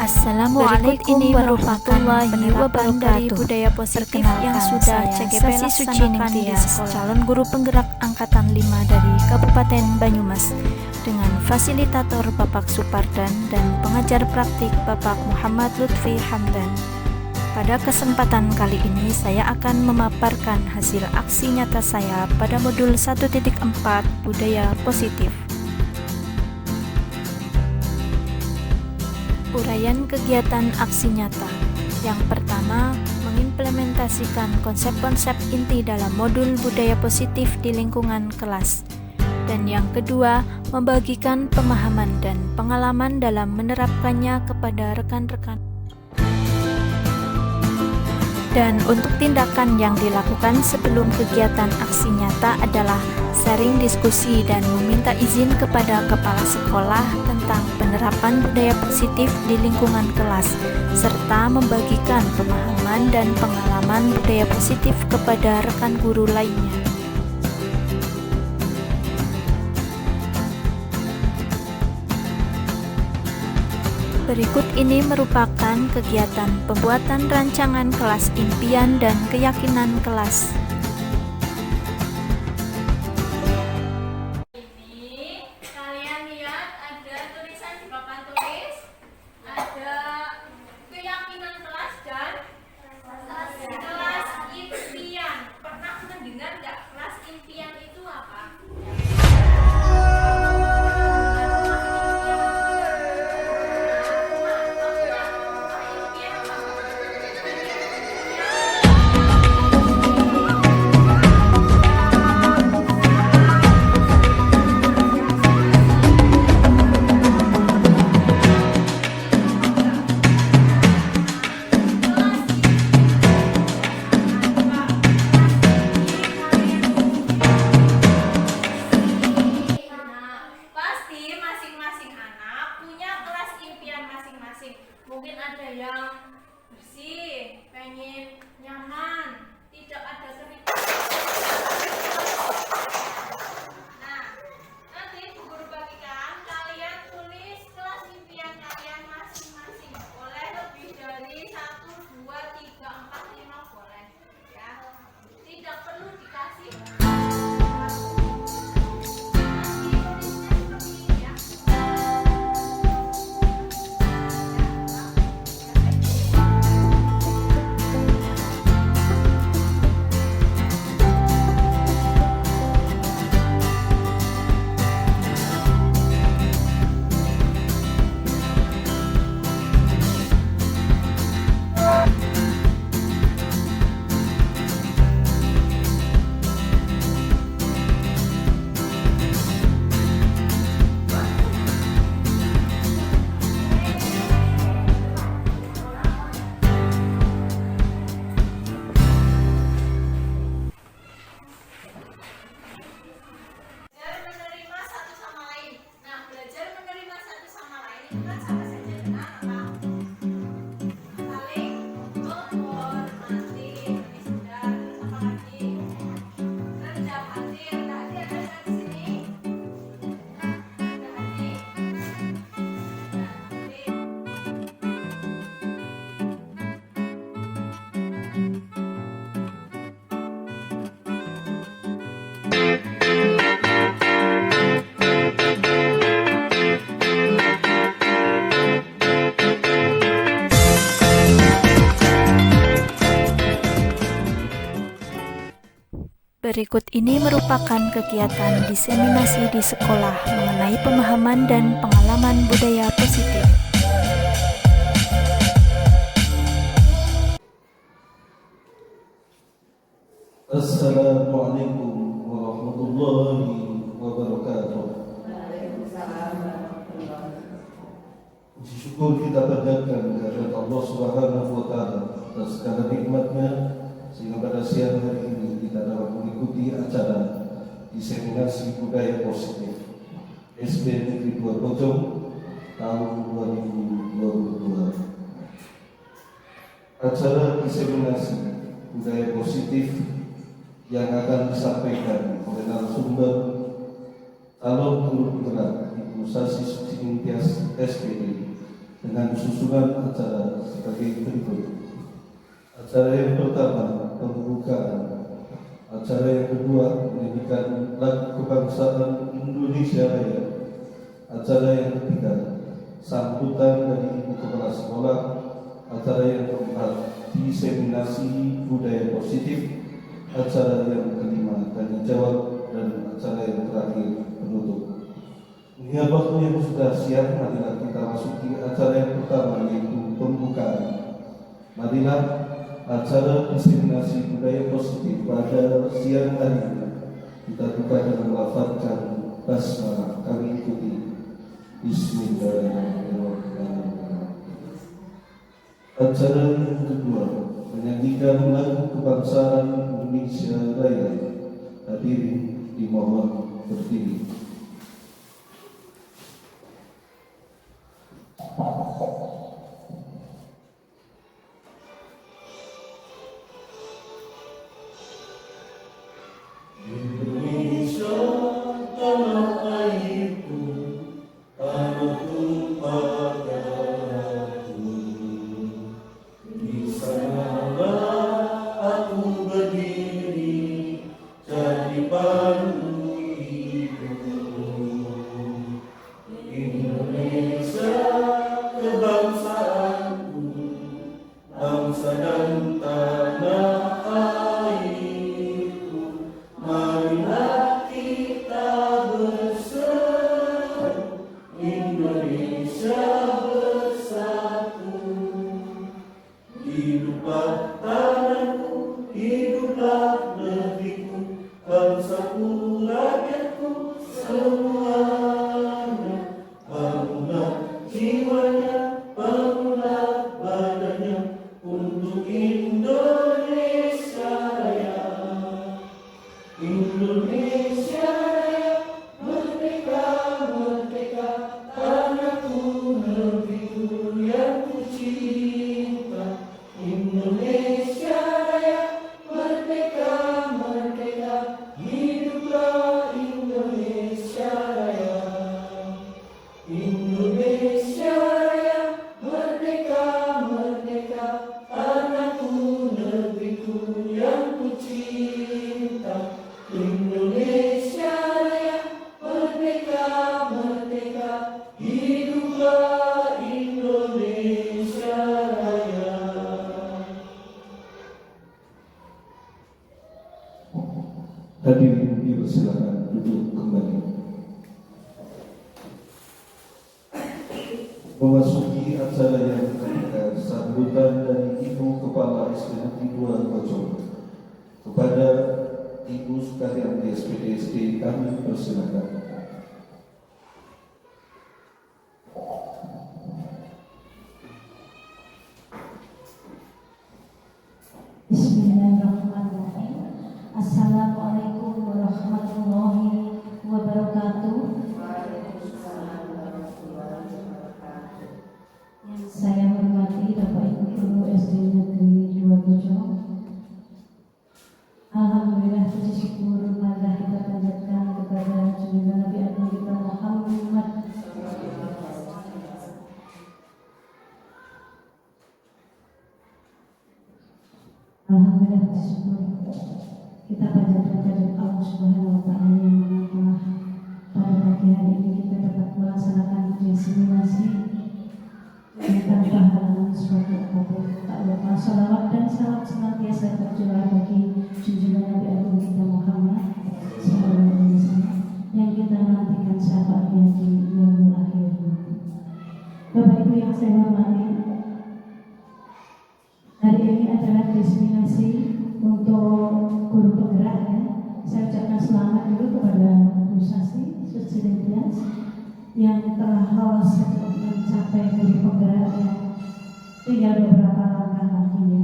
Assalamualaikum warahmatullahi wabarakatuh. Dari budaya positif yang sudah CGP laksanakan di sekolah, calon guru penggerak angkatan 5 dari Kabupaten Banyumas dengan fasilitator Bapak Supardan dan pengajar praktik Bapak Muhammad Lutfi Hamdan. Pada kesempatan kali ini saya akan memaparkan hasil aksi nyata saya pada modul 1.4 Budaya Positif. Uraian kegiatan aksi nyata. Yang pertama, mengimplementasikan konsep-konsep inti dalam modul budaya positif di lingkungan kelas. Dan yang kedua, membagikan pemahaman dan pengalaman dalam menerapkannya kepada rekan-rekan. Dan untuk tindakan yang dilakukan sebelum kegiatan aksi nyata adalah sharing diskusi dan meminta izin kepada kepala sekolah tentang penerapan budaya positif di lingkungan kelas, serta membagikan pemahaman dan pengalaman budaya positif kepada rekan guru lainnya. Berikut ini merupakan kegiatan pembuatan rancangan kelas impian dan keyakinan kelas. Ini kalian lihat ada tulisan di papan tulis, ada keyakinan kelas dan kelas impian. Pernah mendengar nggak kelas impian itu apa? Mungkin ada yang bersih, pengen nyaman, tidak ada keributan. Nah, nanti Bu Guru bagikan, kalian tulis kelas impian kalian masing-masing. Boleh lebih dari 1, 2, 3, 4, 5 boleh. Ya, tidak perlu dikasih. Berikut ini merupakan kegiatan diseminasi di sekolah mengenai pemahaman dan pengalaman budaya positif. Assalamualaikum warahmatullahi wabarakatuh. Puji syukur kita panjatkan kehadirat Allah Subhanahu wa Ta'ala atas segala nikmatnya, sehingga pada siang hari ini kita dapat mengikuti acara diseminasi budaya positif SD Negeri 2 Bojong tahun 2022. Acara diseminasi budaya positif yang akan disampaikan oleh narasumber calon guru penggerak Ibu Sasi Suci Nintias SPD dengan susunan acara sebagai berikut. Acara yang pertama, pembukaan. Acara yang kedua, menyanyikan lagu kebangsaan Indonesia Raya. Acara yang ketiga, sambutan dari Ibu Kepala Sekolah. Acara yang keempat, diseminasi budaya positif. Acara yang kelima, tanya jawab. Dan acara yang terakhir, penutup. Mengingat waktu yang sudah siap, marilah kita masuki acara yang pertama, yaitu pembukaan. Marilah acara diseminasi budaya positif pada siang hari ini kita buka dengan melafazkan basmalah. Kami ikuti. Bismillahirrahmanirrahim. Acara yang kedua, menyanyikan lagu kebangsaan Indonesia Raya. Hadirin dimohon berdiri. Indonesia tanah airku, tanah tumpah darahku. Di sanalah aku berdiri, jadi pandu hidupku. Indonesia kebangsaanku, bangsa dan tanah airku. Marilah kita bersatu, Indonesia bersatu. Hiduplah tanahku, hiduplah negeriku, bangsaku, rakyatku, semuanya. Bangunlah jiwanya, bangunlah badannya, untuk Indonesia Raya. Indonesia Raya, merdeka, merdeka, tanahku, negeriku yang ku cinta. Indonesia Raya, merdeka, merdeka, hiduplah Indonesia Raya. Indonesia Raya, merdeka, merdeka, tanahku, negeriku yang ku cinta. Indonesia Raya, merdeka, merdeka, hiduplah Indonesia Raya. Hadirin dipersilakan duduk kembali. Memasuki acara yang ketiga, sambutan dari Ibu Kepala SPDT 2 Pojok. Kepada Ibu sekalian di SPDSD kami persilakan. Bismillahirrahmanirrahim. Assalamualaikum warahmatullahi wabarakatuh. Yang saya hormati Bapak Ibu Guru SD Negeri 2 Pojok. Alhamdulillah, puji syukur marilah kita panjatkan kepada junjungan Nabi Agung kita Muhammad. Alhamdulillah, puji syukur kita panjatkan kepada Allah Subhanahu wa Ta'ala yang telah pada pagi hari ini kita dapat melaksanakan diseminasi tanpa halangan suatu apapun. Tak lupa salawat dan salam senantiasa tercurah bagi junjungan Nabi Agung kita Muhammad sallallahu alaihi wasallam yang kita nantikan syafaatnya di yaumul akhir. Bapak Ibu yang saya hormati, hari ini adalah diseminasi untuk guru penggerak ya. Saya ucapkan selamat dulu kepada Bu Sasi Sucilintias yang telah lolos untuk mencapai guru penggerak yang tinggal beberapa langkah lagi ya.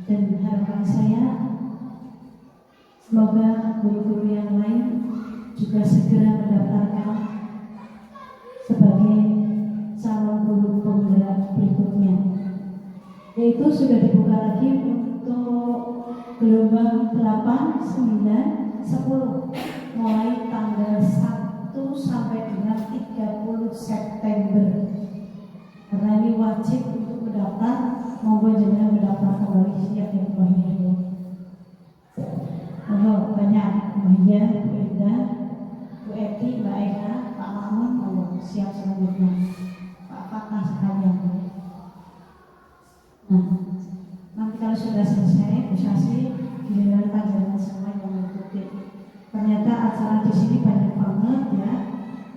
Dan harapan saya semoga guru-guru yang lain juga segera mendaftarkan sebagai calon guru penggerak berikutnya. Yaitu sudah dibuka lagi untuk gelombang 8, 9, 10 mulai tanggal 1 sampai dengan 30 September. Karena ini wajib untuk mendaftar, monggo jenengan mendaftar kembali siap ya Bu Hia. Monggo banyak Bu Hia, Bu Ida, Bu Eti, Mbak Eka, Pak Mamun, monggo siap selanjutnya. Pak Fatah sekalian. Nah, nanti kalau sudah selesai, Bu Sasi, giliran panjenengan semua yang mengikuti. Ternyata acara di sini banyak banget ya,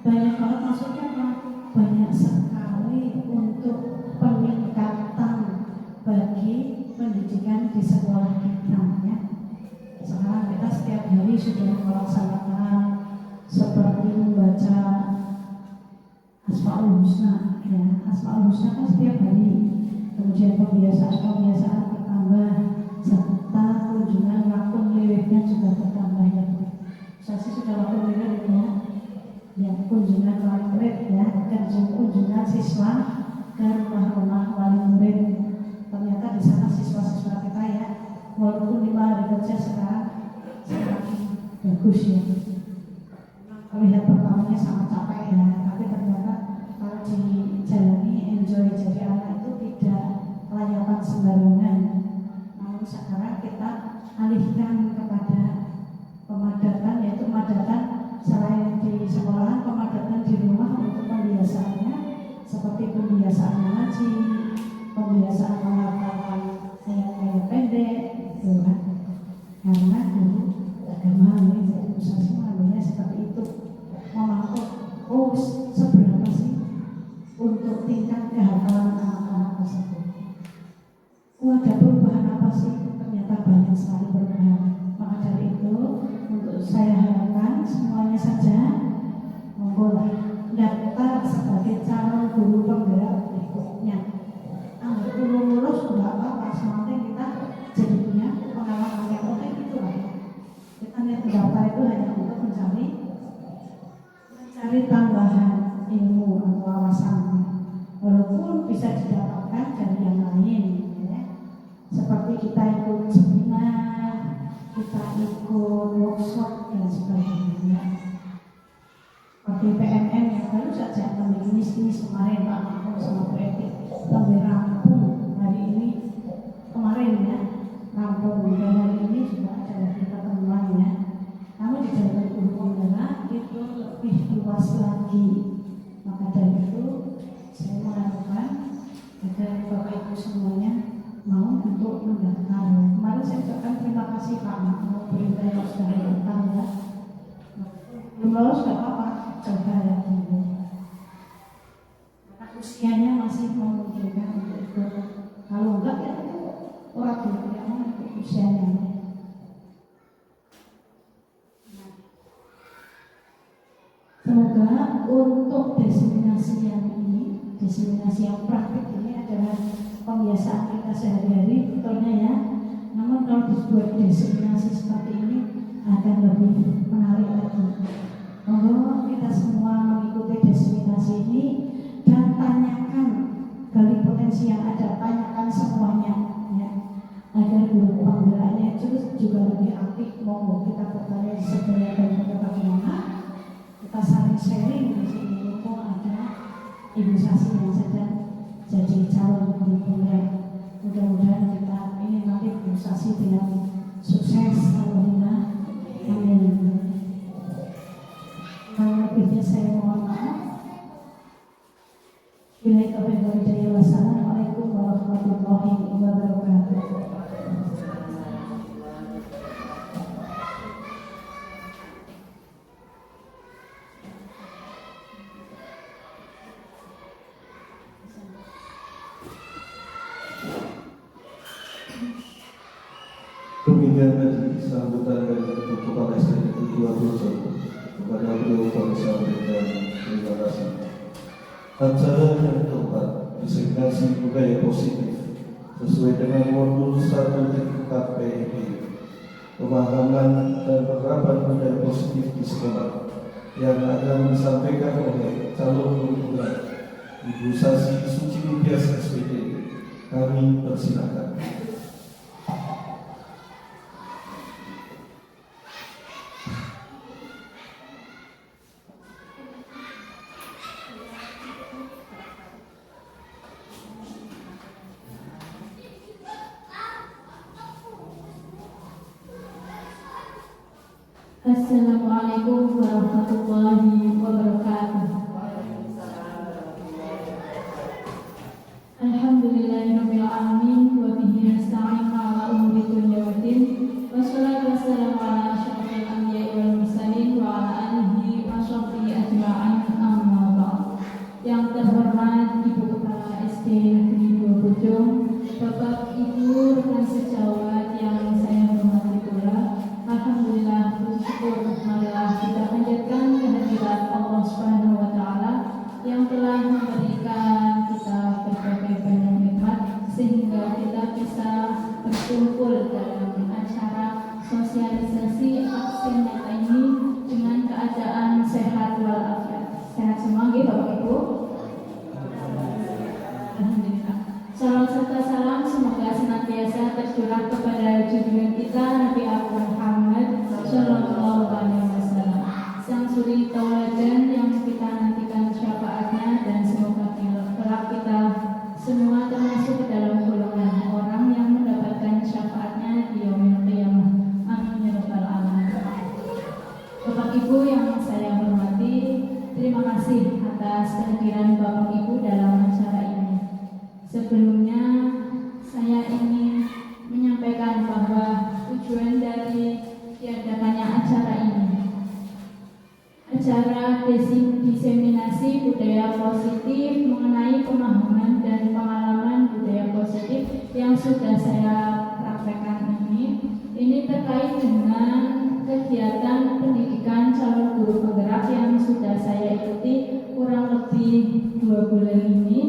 banyak banget maksudnya apa? Banyak sekali untuk peningkatan bagi pendidikan di sekolah kita ya. Sekarang kita setiap hari sudah melaksanakan seperti membaca Asmaul Husna ya. Asmaul Husna kan setiap hari. Kemudian pembiasaan bertambah serta kunjungan lakon liriknya juga bertambah ya. Saya sudah lakon lirik ya. Yang kunjungan wali murid ya, kunjungan siswa ke rumah-rumah wali murid. Ternyata di sana siswa-siswa kita ya, walaupun 5 hari kerja sekarang semakin bagus ya. Melihat pertamanya sangat capek ya, tapi ternyata kalau dijalani enjoy jadi anak itu tidak layapan sembarangan. Namun sekarang kita alihkan kepada pemadatan, yaitu pemadatan selain di sekolahan, pemadatan di rumah untuk pembiasaannya seperti pembiasaan ngaji, pembiasaan menghafalkan ayat-ayat pendek gitu kan. Karena guru agama ini jadi usaha mengambilnya seperti itu, memantau seberapa sih untuk tingkat kehafalan anak-anak tersebut. Ada perubahan apa sih? Ternyata banyak sekali perubahan. Maka dari itu untuk saya harapkan semuanya saja monggo daftar sebagai calon guru penggerak berikutnya. Anggur guru lulus sudah apa-apa, semangatnya kita jadi punya pengalaman yang penting itu lah. Kita lihat daftar itu hanya untuk mencari tambahan ilmu atau wawasan, walaupun bisa didapatkan dari yang lain ya. Seperti kita ikut seminar, kita ikut workshop dan sebagainya. Seperti PNN yang baru saja kami ini kemarin Pak Mahfud sama Bu Eti kami rampung hari ini, kemarin ya rampung, dan hari ini juga ada lagi pertemuan ya. Namun di dalam guru penggerak itu lebih luas lagi. Maka dari itu saya mengharapkan agar Bapak Ibu semuanya mau untuk mendaftar. Kemarin saya ucapkan terima kasih Pak Mahfud berita yang sudah mendaftar ya. Belum lolos nggak apa-apa, coba ya dulu. Karena usianya masih memungkinkan untuk ikut. Kalau enggak ya itu orang dulu yang mau ikut usianya. Semoga untuk diseminasi yang praktik ini adalah pembiasaan kita sehari-hari, betulnya ya. Namun kalau dibuat diseminasi seperti ini akan lebih menarik lagi. Monggo kita semua mengikuti diseminasi ini dan tanyakan gali potensi yang ada, tanyakan semuanya ya, agar guru penggeraknya itu juga lebih aktif. Monggo kita bertanya sebenarnya dan bagaimana kita saling sharing di sini. Mumpung ada Ibu Sasi yang sedang jadi calon guru penggerak, mudah-mudahan kita ini nanti Ibu Sasi dengan sukses. Alhamdulillah, amin. Lebihnya saya mohon maaf. Wassalamualaikum warahmatullahi wabarakatuh. Demikian tadi sambutan dari Kepala SDN Kedua Projo kepada beliau Profesor dan terima kasih. Acara yang keempat, diseminasi budaya positif sesuai dengan modul 1 KPI, pemahaman dan penerapan budaya positif di sekolah, yang akan disampaikan oleh calon guru penggerak Ibu Sasi Suci Nityas SPD. Kami persilakan. Assalamualaikum warahmatullahi wabarakatuh. Alhamdulillahirabbil alamin wa bihi nasta'in ala umuri dunya waddin. Wassalatu wassalamu ala asyrofil anbiya'i wal mursalin wa ala alihi wa sahbihi ajma'in, amma ba'd. Yang terhormat Ibu Kepala SD Negeri 2 Bojong, Bapak Ibu rekan sejawat yang saya hormati pula, alhamdulillah bersyukur marilah kita panjatkan kehadirat Allah Subhanahu wa taala yang telah memberikan kita berbagai banyak nikmat sehingga kita bisa berkumpul dalam acara sosialisasi vaksin nyata ini dengan keadaan sehat walafiat. Sehat semua gitu Bapak Ibu. Alhamdulillah. Salam serta salam semoga senantiasa tercurah kepada junjungan kita Nabi Muhammad Sallallahu Alaihi Wasallam, sang suri tauladan yang kita nantikan syafaatnya, dan semoga kelak kita semua termasuk ke dalam golongan orang yang mendapatkan syafaatnya di yaumil qiyamah. Amin ya rabbal alamin. Bapak Ibu yang saya hormati, terima kasih atas kehadiran Bapak Ibu dalam acara ini. Sebelumnya saya ingin menyampaikan bahwa tujuan dari diadakannya acara ini, acara diseminasi budaya positif mengenai pemahaman dan pengalaman budaya positif yang sudah saya praktekkan ini terkait dengan kegiatan pendidikan calon guru penggerak yang sudah saya ikuti kurang lebih 2 bulan ini,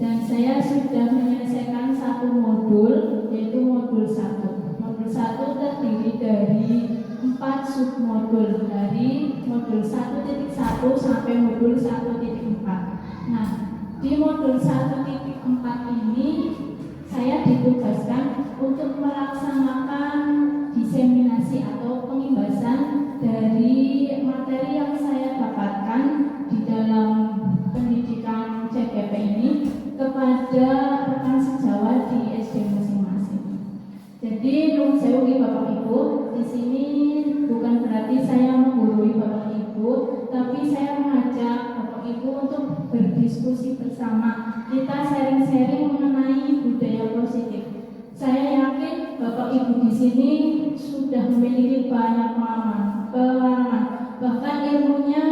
dan saya sudah menyelesaikan satu modul, yaitu modul 1. Modul 1 terdiri dari 4 submodul, dari modul 1.1 sampai modul 1.4. Nah, di modul 1.4 ini saya ditugaskan untuk melaksanakan diseminasi atau pengimbasan dari materi yang saya dapatkan di dalam pendidikan CGP ini kepada rekan sejawat di SD masing-masing. Jadi, nuwun sewu Bapak Ibu, di sini bukan berarti saya menggurui Bapak Ibu, tapi saya mengajak Bapak Ibu untuk berdiskusi bersama. Kita sharing-sharing mengenai budaya positif. Saya yakin Bapak Ibu di sini sudah memiliki banyak pengalaman, bahkan ilmunya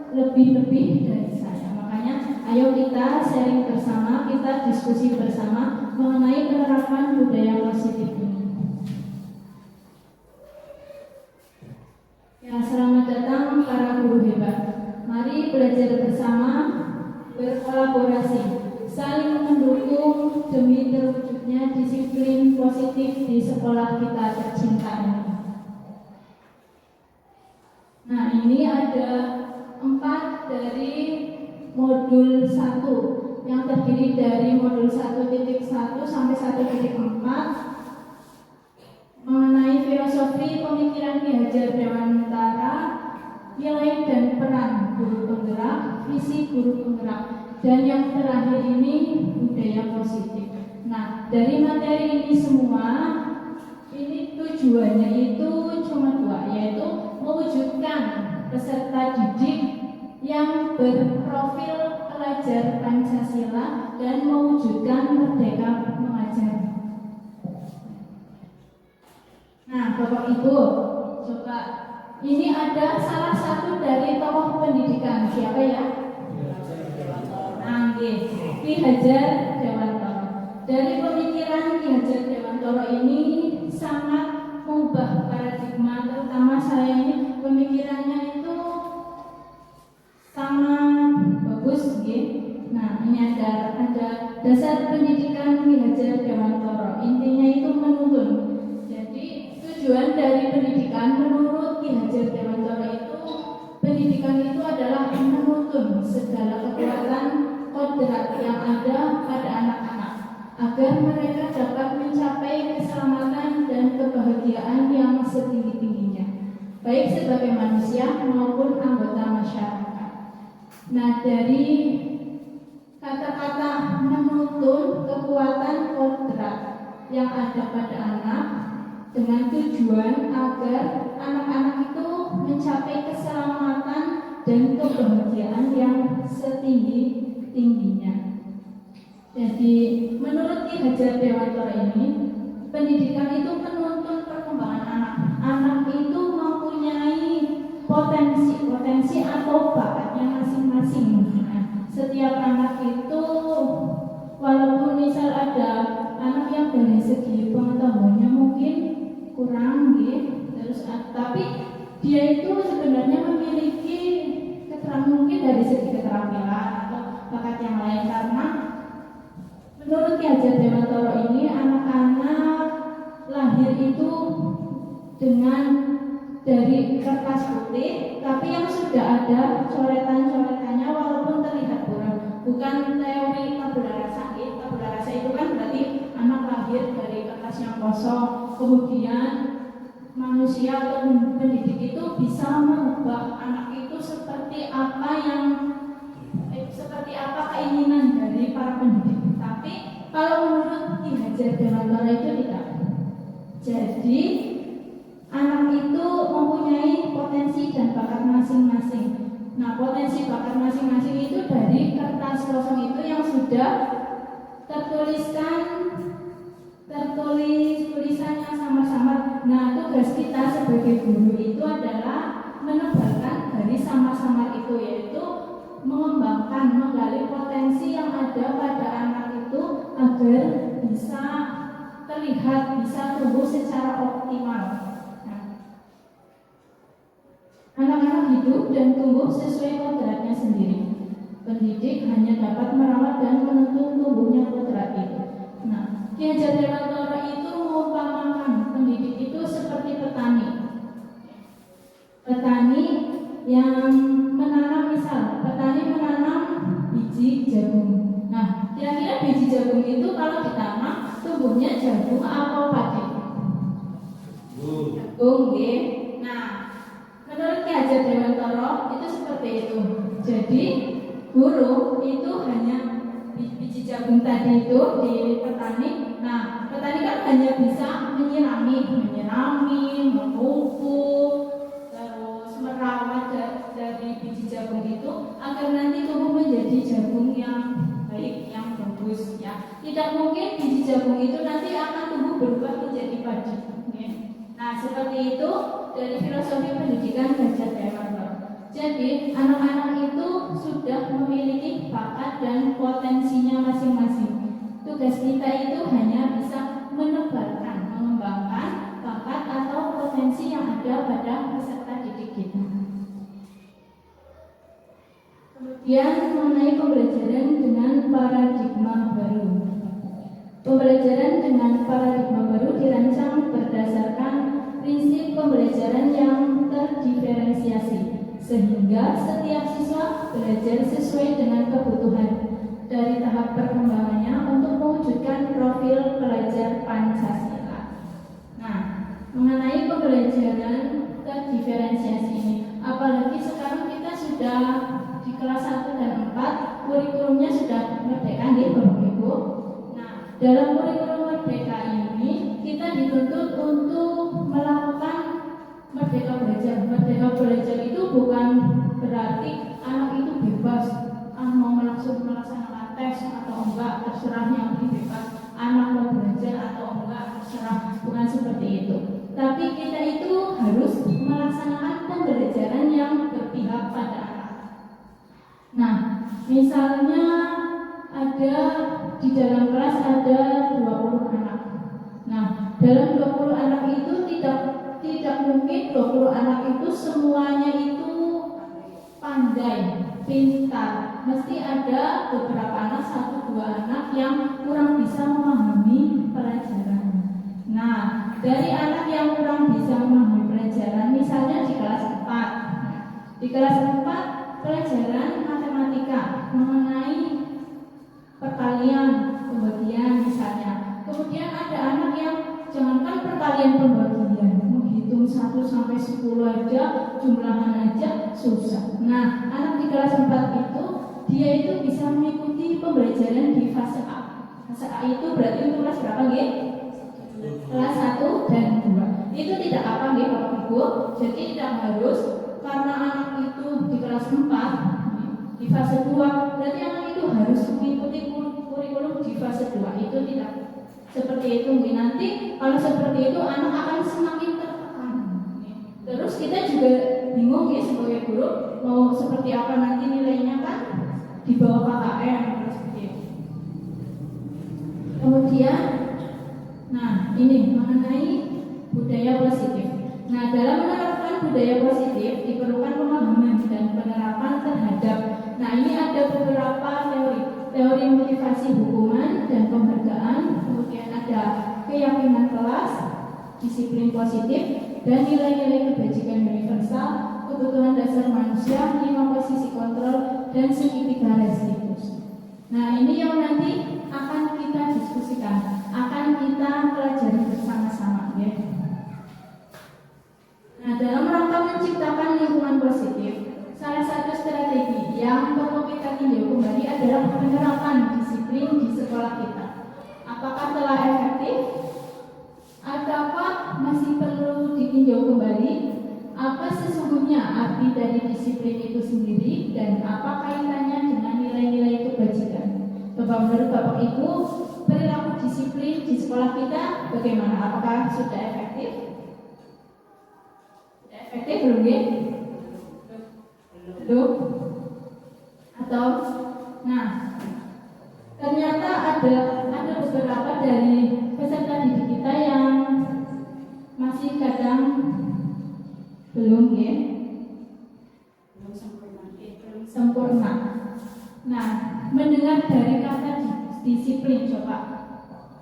lebih-lebih dari saya. Makanya ayo kita sharing bersama, kita diskusi bersama mengenai penerapan budaya positif ini. Ya, selamat datang para guru hebat. Mari belajar bersama, berkolaborasi, saling mendukung demi terwujudnya disiplin positif di sekolah kita tercinta ini. Nah, ini ada 4 dari modul 1 yang terdiri dari modul 1.1 sampai 1.4 mengenai filosofi pemikiran Ki Hajar Dewantara, nilai dan peran guru penggerak, visi guru penggerak, dan yang terakhir ini budaya positif. Nah, dari materi ini semua, ini tujuannya itu cuma 2, yaitu mewujudkan peserta didik yang berprofil pelajar Pancasila dan mewujudkan merdeka mengajar. Nah, Bapak Ibu, coba ini ada salah satu dari tokoh pendidikan, siapa ya? Ki Hajar Dewantara. Dari pemikiran Ki Hajar Dewantara ini sangat mengubah paradigma, terutama saya ini pemikirannya itu sangat bagus, gitu. Nah, ini ada dasar pendidikan Ki Hajar Dewantara. Intinya itu menuntun. Jadi tujuan dari pendidikan menurut Ki Hajar Dewantara itu, pendidikan itu adalah menuntun segala kekuatan kodrat yang ada pada anak-anak agar mereka dapat mencapai keselamatan dan kebahagiaan yang setinggi-tingginya, baik sebagai manusia maupun anggota masyarakat. Nah, dari kata-kata menuntun kekuatan kodrat yang ada pada anak dengan tujuan agar anak-anak itu mencapai keselamatan dan kebahagiaan yang setinggi-tingginya. Jadi menurut Ki Hajar Dewantara ini, pendidikan itu menuntun perkembangan anak. Anak itu mempunyai potensi atau bakatnya masing-masing. Nah, setiap anak itu walaupun misal ada anak yang dari segi pengetahuannya mungkin kurang terus tapi dia itu sebenarnya memiliki mungkin dari segi keterampilan atau bakat yang lain, karena menurut Ki Hajar Dewantara ini anak-anak lahir itu dengan dari kertas putih tapi yang sudah ada coretan-coretannya walaupun terlihat buram. Bukan teori tabula rasa. Tabula rasa itu kan berarti anak lahir dari kertas yang kosong, kemudian manusia atau pendidik itu bisa mengubah anak itu seperti apa keinginan dari para pendidik. Tapi kalau menurut Ki Hajar Dewantara itu tidak. Jadi anak itu mempunyai potensi dan bakat masing-masing. Nah, potensi bakat masing-masing itu dari kertas kosong itu yang sudah tertulis tulisannya samar-samar. Nah, tugas kita sebagai guru itu adalah menebalkan garis samar-samar itu, yaitu mengembangkan, menggali potensi yang ada pada anak itu agar bisa terlihat, bisa tumbuh secara optimal. Anak-anak hidup dan tumbuh sesuai kodratnya sendiri. Pendidik hanya dapat merawat dan menuntun tumbuhnya kodrat itu. Nah, Ki Hajar Dewantara itu mengumpamakan pendidik itu seperti petani. Petani yang menanam, misal petani menanam biji jagung. Nah, kira-kira biji jagung itu kalau ditanam tumbuhnya jagung atau padi? Jagung, Nah, menurut Ki Hajar Dewantara itu seperti itu. Jadi guru itu hanya biji jagung tadi itu di petani. Nah, petani kan hanya bisa menyirami, memupuk, terus merawat dari biji jagung itu agar nanti tumbuh menjadi jagung yang baik, yang bagus ya. Tidak mungkin biji jagung itu nanti akan tumbuh berubah menjadi padi. Nah, seperti itu dari filosofi pendidikan Ki Hajar Dewantara. Jadi anak-anak itu sudah memiliki bakat dan potensinya masing-masing. Tugas kita itu hanya bisa menebalkan, mengembangkan bakat atau potensi yang ada pada peserta didik kita. Kemudian mengenai pembelajaran dengan paradigma baru. Pembelajaran dengan paradigma baru dirancang berdasarkan prinsip pembelajaran yang terdiferensiasi, sehingga setiap siswa belajar sesuai dengan kebutuhan dari tahap perkembangannya untuk mewujudkan profil pelajar Pancasila. Nah, mengenai pembelajaran terdiferensiasi ini, apalagi sekarang kita sudah di kelas 1 dan 4, kurikulumnya sudah merdeka, Bapak Ibu. Nah, dalam kurikulum merdeka ini kita dituntut untuk melakukan merdeka belajar. Merdeka belajar itu bukan berarti anak itu bebas, mau langsung melaksanakan tes atau enggak, terserah, yang bebas. Anak mau belajar atau enggak, terserah, bukan seperti itu. Tapi kita itu harus melaksanakan pembelajaran yang berpihak pada anak. Nah, misalnya ada di dalam kelas ada 20 anak. Nah, dalam 20 anak itu tidak mungkin 20 anak itu semuanya itu pandai, pintar. Mesti ada beberapa anak, 1-2 anak yang kurang bisa memahami pelajaran. Nah, dari anak yang kurang bisa memahami pelajaran, misalnya di kelas 4. Di kelas 4 pelajaran matematika mengenai perkalian, pembagian misalnya. Kemudian ada anak yang jangankan perkalian pembagian, menghitung 1 sampai 10 aja, jumlahan aja susah. Nah, anak di kelas 4 itu dia itu bisa mengikuti pembelajaran di fase A. Fase A itu berarti untuk kelas berapa, kelas 1 dan 2. Itu tidak apa nih Bapak Ibu. Jadi tidak harus karena anak itu di kelas 4 di fase 2 berarti anak itu harus mengikuti kurikulum di fase 2. Itu tidak seperti itu. Mungkin nanti kalau seperti itu anak akan semakin tertekan. Terus kita juga bingung ya sebagai guru mau seperti apa nanti nilainya kan di bawah KKM seperti itu. Kemudian nah ini mengenai budaya positif. Nah dalam menerapkan budaya positif diperlukan pemahaman dan penerapan terhadap. Nah ini ada beberapa teori motivasi hukuman dan penghargaan. Kemudian ada keyakinan kelas, disiplin positif, dan nilai-nilai kebajikan universal, kebutuhan dasar manusia, 5 posisi kontrol, dan segitiga restitusi. Nah ini yang nanti akan kita diskusikan, akan kita pelajari bersama-sama ya. Nah dalam rangka menciptakan lingkungan positif, salah satu strategi yang perlu kita tinjau kembali adalah penerapan disiplin di sekolah kita. Apakah telah efektif? Ataukah masih perlu ditinjau kembali? Apa sesungguhnya arti dari disiplin itu sendiri dan apa kaitannya dengan nilai-nilai kebajikan? Coba menurut Bapak Ibu, perilaku disiplin di sekolah kita bagaimana? Apakah sudah efektif? Sudah efektif belum ya? Belum? Atau nah ternyata ada beberapa dari peserta didik kita yang masih kadang belum ya, belum sempurna. Nah, mendengar dari kata disiplin, coba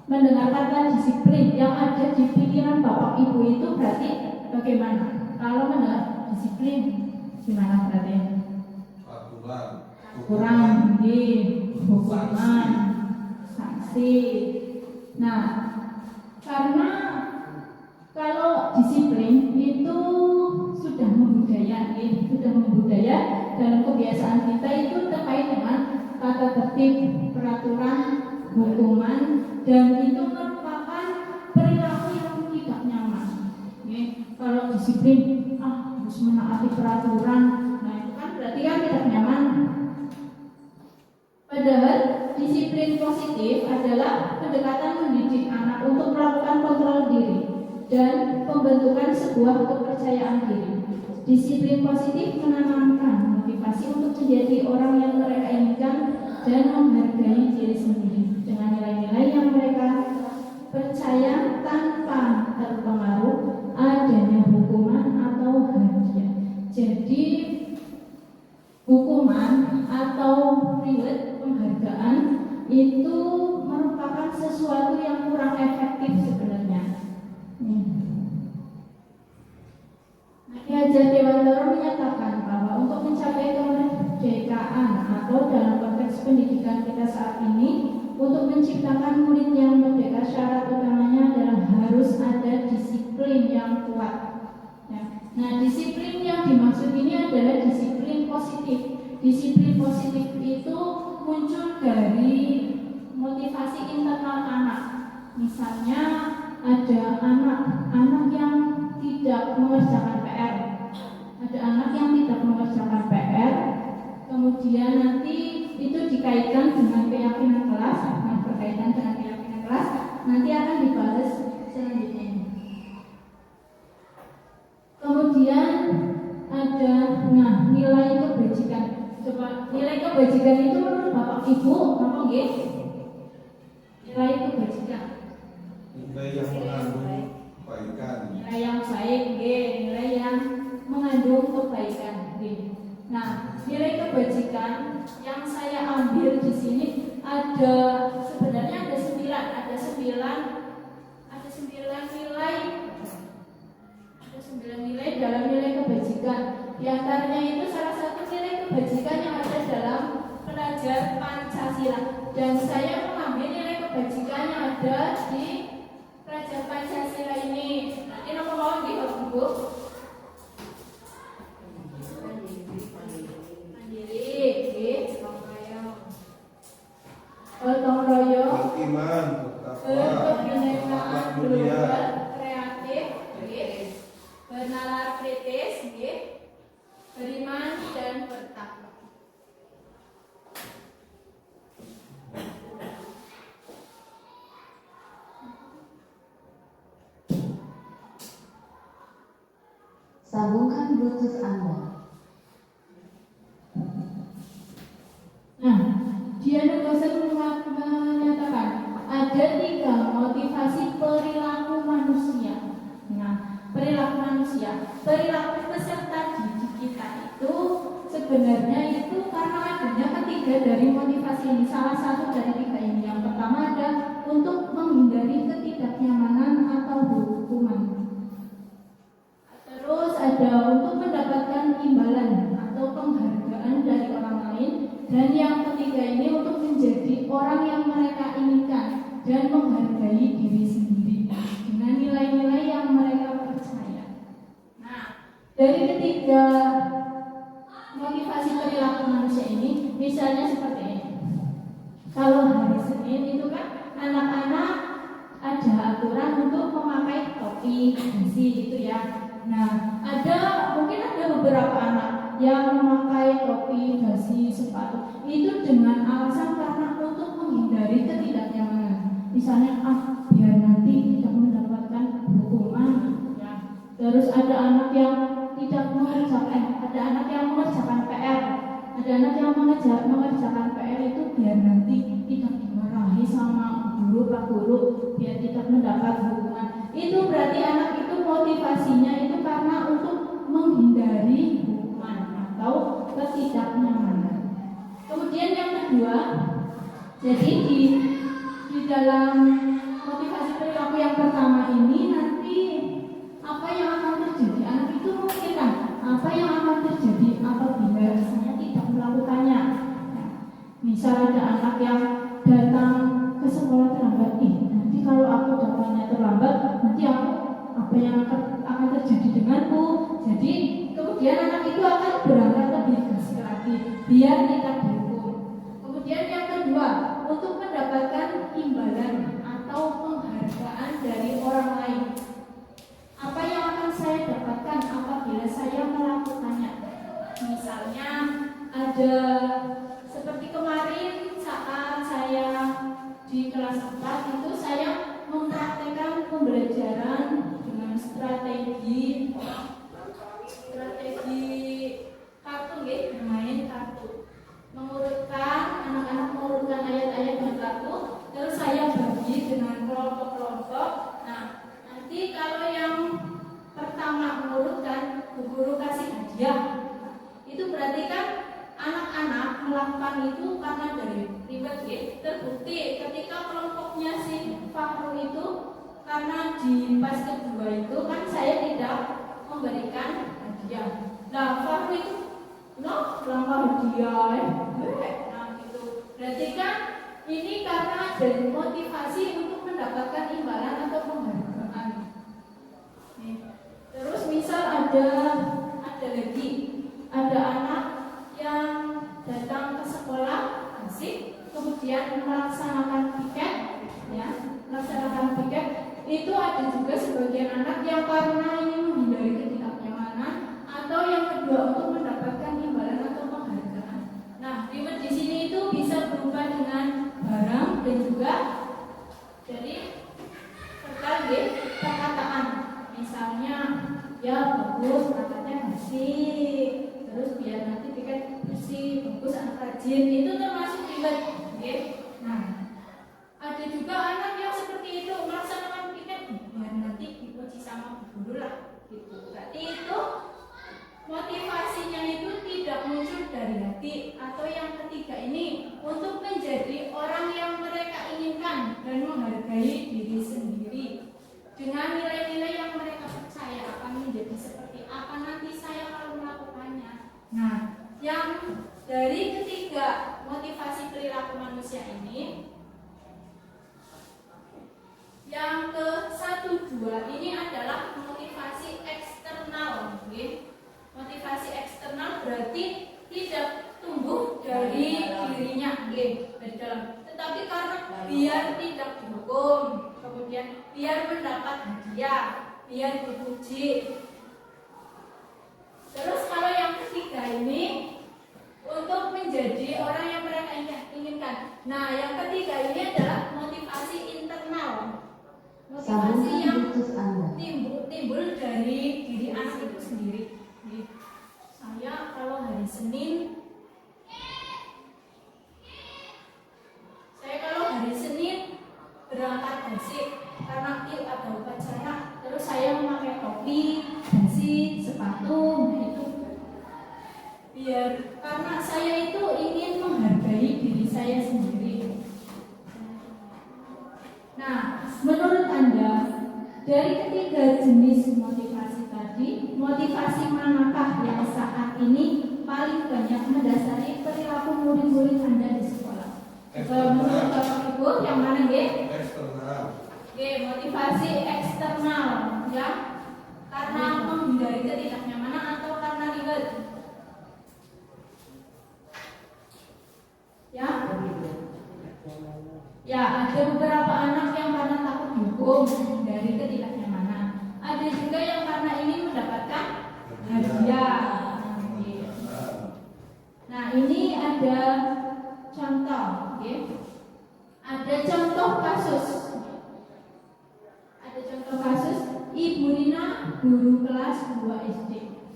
mendengar kata disiplin yang ada di pikiran Bapak Ibu itu berarti bagaimana? Kalau mendengar disiplin, gimana berarti? Aturan, hukuman, sanksi. Nah, karena kalau disiplin itu sudah membudaya dalam kebiasaan kita itu terkait dengan tata tertib, peraturan, hukuman, dan itu merupakan perilaku yang tidak nyaman. Kalau disiplin, harus menaati peraturan, nah itu kan berarti kan tidak nyaman. Padahal disiplin positif adalah pendekatan mendidik anak untuk melakukan kontrol diri dan pembentukan sebuah kepercayaan diri. Disiplin positif menanamkan motivasi untuk menjadi orang yang mereka inginkan dan menghargai diri sendiri dengan nilai-nilai yang mereka percaya tanpa terpengaruh adanya hukuman atau hadiah. Jadi hukuman atau reward, penghargaan itu merupakan sesuatu yang kurang efektif sebenarnya. Ki Hajar Dewantara menyatakan bahwa untuk mencapai kemerdekaan atau dalam konteks pendidikan kita saat ini, untuk menciptakan murid yang merdeka syarat utamanya adalah harus ada disiplin yang kuat. Nah, disiplin yang dimaksud ini adalah disiplin positif. Disiplin positif itu muncul dari motivasi internal anak. Misalnya ada anak yang tidak mengerjakan PR. Ada anak yang tidak mengerjakan PR, kemudian nanti itu dikaitkan dengan keyakinan kelas. Nah, berkaitan dengan keyakinan kelas nanti akan dibahas selanjutnya. Kemudian ada nilai kebajikan. Coba nilai kebajikan itu menurut Bapak Ibu apa nggih? Nilai kebajikan. Nilai yang mengandung kebaikan. Nilai yang baik, nilai yang mengandung kebaikan. Nah, nilai kebajikan yang saya ambil di sini sebenarnya ada 9 nilai dalam nilai kebajikan. Di antaranya itu salah satu nilai kebajikan yang ada dalam pelajar Pancasila. Dan saya mengambil nilai kebajikan yang ada di pelajar Pancasila ini. Nanti nomor mau di Ibu. Mandiri, gotong royong, iman, kebinekaan, Sambungkan Bluetooth Anda. Nah, Diana Gosen menyatakan ada 3 motivasi perilaku manusia. Nah, perilaku peserta didik kita itu sebenarnya itu karena adanya ketiga dari motivasi ini. Salah satu dari 3 ini. Yang pertama ada untuk menghindari ketidaknyamanan atau hukuman. Terus ada untuk mendapatkan imbalan atau penghargaan dari orang lain. Dan yang ketiga ini untuk menjadi orang yang mereka inginkan dan menghargai diri sendiri dengan nilai-nilai yang mereka percaya. Nah, dari ketiga motivasi perilaku manusia ini, misalnya seperti ini. Kalau hari Senin itu kan anak-anak ada aturan untuk memakai topi besi gitu ya. Nah, mungkin ada beberapa anak yang memakai topi, dasi, sepatu itu dengan alasan karena untuk menghindari ketidaknyamanan. Misalnya, biar nanti tidak mendapatkan hukuman. Ya. Terus ada anak yang ada anak yang mengerjakan PR, ada anak yang mengerjakan PR itu biar nanti tidak dimarahi sama guru, pak guru, biar tidak mendapat hukuman. Itu berarti anak itu motivasinya itu karena untuk menghindari hukuman atau ketidaknyamanan. Kemudian yang kedua, jadi di dalam motivasi perilaku yang pertama ini nanti apa yang akan terjadi? Anak itu memikirkan apa yang akan terjadi apabila misalnya tidak melakukannya. Nah, misal ada anak yang datang ke sekolah terlambat, nanti kalau aku datangnya terlambat, nanti apa yang akan terjadi denganku? Jadi kemudian anak itu akan berangkat lebih giat lagi biar tidak dihukum. Kemudian yang kedua, untuk mendapatkan imbalan atau penghargaan dari orang lain. Apa yang akan saya dapatkan apabila saya melakukannya? Misalnya ada seperti kemarin saat saya di kelas 4 itu saya mempraktekkan pembelajaran dengan strategi kartu, bermain kartu. Anak-anak mengurutkan ayat-ayat di kartu, terus saya bagi dengan kelompok-kelompok. Nah, nanti kalau yang pertama mengurutkan, guru kasih hadiah. Itu berarti kan anak-anak melakukan itu karena dari ribet ya. Terbukti ketika kelompoknya si Fahru itu karena di pas kedua itu kan saya tidak memberikan hadiah. Nah, Fahru itu melangkah hadiah. Nah, gitu. Berarti kan ini karena dari motivasi untuk mendapatkan imbalan atau penghargaan. Terus misal ada lagi ada anak yang datang ke sekolah kemudian melaksanakan piket, itu ada juga sebagian anak yang karena ingin menghindari ketidaknyamanan atau yang kedua untuk mendapatkan imbalan atau penghargaan. Nah, reward di sini itu bisa berupa dengan barang dan juga dari perkataan. Misalnya, ya bagus, perkataannya bersih, terus biar nanti piket bersih, bagus, anak rajin, itu termasuk reward. Nah, ada juga anak yang seperti itu melaksanakan piket biar nanti dipuji sama guru lah, gitu. Berarti itu motivasinya itu tidak muncul dari hati, atau yang ketiga ini untuk menjadi orang yang mereka inginkan dan menghargai diri sendiri dengan nilai-nilai yang mereka percaya akan menjadi seperti apa nanti saya kalau melakukannya. Nah, yang dari ketiga motivasi perilaku manusia ini, yang ke-1, 2 ini adalah motivasi eksternal. Motivasi eksternal berarti tidak tumbuh dari dirinya, dari dalam, tetapi karena biar tidak dihukum, kemudian biar mendapat hadiah, biar dipuji. Terus kalau yang ketiga ini untuk menjadi orang yang mereka inginkan. Nah, yang ketiga ini adalah motivasi internal. Motivasi yang timbul dari diri anak itu sendiri. Nah, menurut Anda, dari ketiga jenis motivasi tadi, motivasi manakah yang saat ini paling banyak mendasari perilaku murid-murid Anda di sekolah? Menurut Bapak Ibu, yang mana G? Eksternal. G, motivasi eksternal, ya? Karena menghindari ketidaknyamanan atau karena ribet? Ya? Ya, ada beberapa anak yang karena takut dihukum dari ketidaknyamanan. Ada juga yang karena ingin mendapatkan hadiah. Nah, ini ada contoh, oke? Ada contoh kasus. Ada contoh kasus Ibu Rina, guru kelas 2 SD,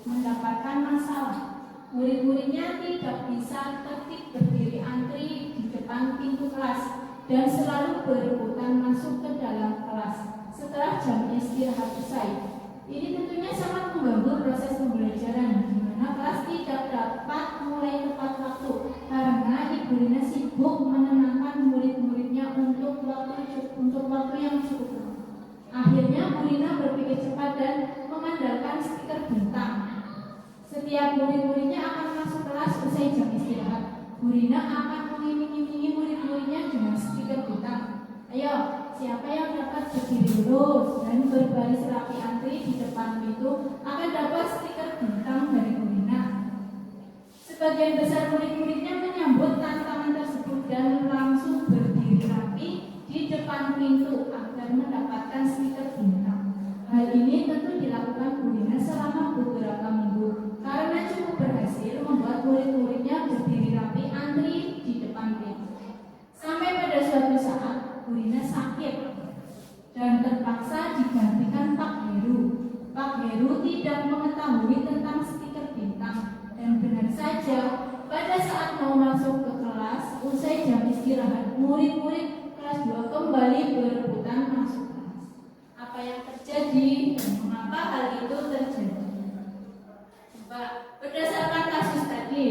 mendapatkan masalah. Murid-muridnya tidak bisa tertib berdiri antri di depan pintu kelas dan selalu berebutan masuk ke dalam kelas setelah jam istirahat usai. Ini tentunya sangat mengganggu proses pembelajaran, di mana kelas tidak dapat mulai tepat waktu karena Ibu Rina sibuk menenangkan murid-muridnya untuk waktu yang cukup lama. Akhirnya Bu Rina berpikir cepat dan mengandalkan stiker bintang. Setiap murid-muridnya akan masuk kelas usai jam istirahat. Bu Rina akan mengiming-imingi murid-muridnya dengan stiker bintang. Ayo, siapa yang dapat berdiri lurus dan berbaris rapi antri di depan pintu akan dapat stiker bintang dari Bu Rina. Sebagian besar murid-muridnya menyambut tantangan tersebut dan langsung berdiri rapi di depan pintu agar mendapatkan stiker bintang. Hal ini tentu dilakukan Bu Rina selama beberapa minggu karena cukup berhasil membuat murid-muridnya berdiri rapi antri di depan pintu. Sampai pada suatu saat Bu Rina sakit dan terpaksa digantikan Pak Heru. Pak Heru tidak mengetahui tentang stiker bintang dan benar saja pada saat mau masuk ke kelas usai jam istirahat, murid-murid kelas 2 kembali berebutan masuk kelas. Apa yang terjadi dan mengapa hal itu terjadi? Coba berdasarkan kasus tadi,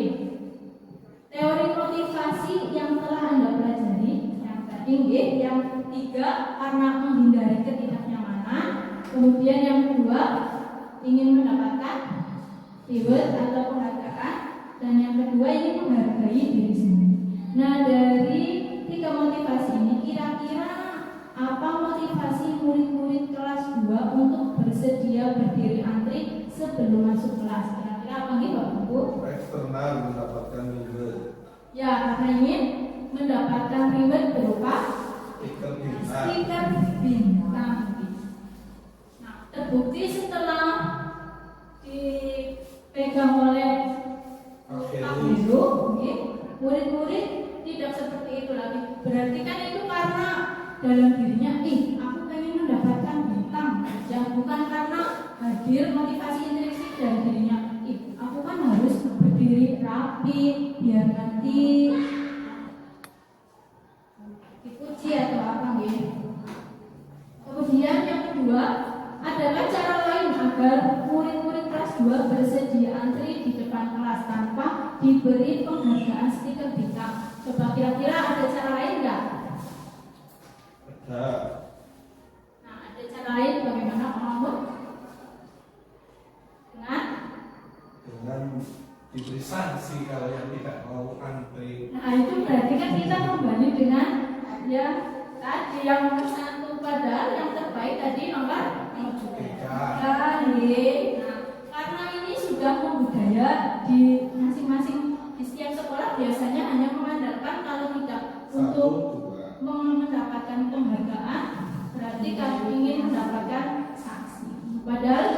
teori motivasi yang telah Anda pelajari, yang tadi yang 3 karena menghindari ketidaknyamanan, kemudian yang kedua ingin mendapatkan reward atau penghargaan, dan yang kedua ingin menghargai diri sendiri. Nah, dari 3 motivasi ini kira-kira apa motivasi murid-murid kelas 2 untuk bersedia berdiri antri sebelum masuk kelas? Kira-kira apa gitu Bapak Ibu? Eksternal, mendapatkan reward. Ya, karena ingin mendapatkan reward berupa Stiker bintang. stiker bintang. Nah, terbukti setelah dipegang oleh Pak Heru, murid-murid tidak seperti itu lagi. Berarti kan itu karena dalam dirinya, aku pengen mendapatkan bintang aja, bukan karena hadir motivasi intrinsik dari dirinya. Aku kan harus berdiri rapi biar nanti dipuji atau apa gitu. Kemudian yang kedua adalah cara lain agar murid-murid kelas 2 bersedia antri di depan kelas tanpa diberi penghargaan stiker bintang. Coba kira-kira ada cara lain nggak? Ada. Nah, ada cara lain bagaimana Pak? Dengan diberi sanksi kalau yang tidak mau antri. Nah, itu berarti kan kita kembali dengan ya tadi yang nomor 1, padahal yang terbaik tadi nomor 3. Nah, karena ini sudah membudaya di masing-masing di setiap sekolah biasanya hanya mengandalkan kalau tidak untuk mendapatkan penghargaan, berarti kalau ingin mendapatkan sanksi. Padahal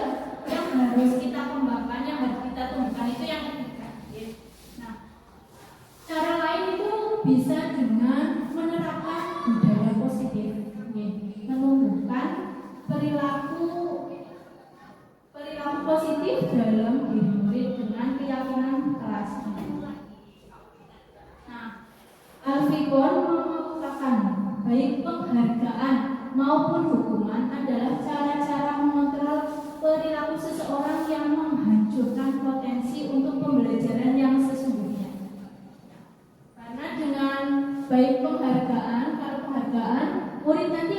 yang harus kita kembangkan, yang harus kita tumbuhkan itu yang ketiga. Nah, cara lain itu bisa dengan menerapkan budaya positif, menumbuhkan perilaku positif dalam diri murid dengan keyakinan kelas. Nah, Alfikon mengatakan baik penghargaan maupun hukuman adalah cara-cara mengontrol perilaku seseorang yang menghancurkan potensi untuk pembelajaran yang sesungguhnya. Karena dengan baik penghargaan, kalau penghargaan murid nanti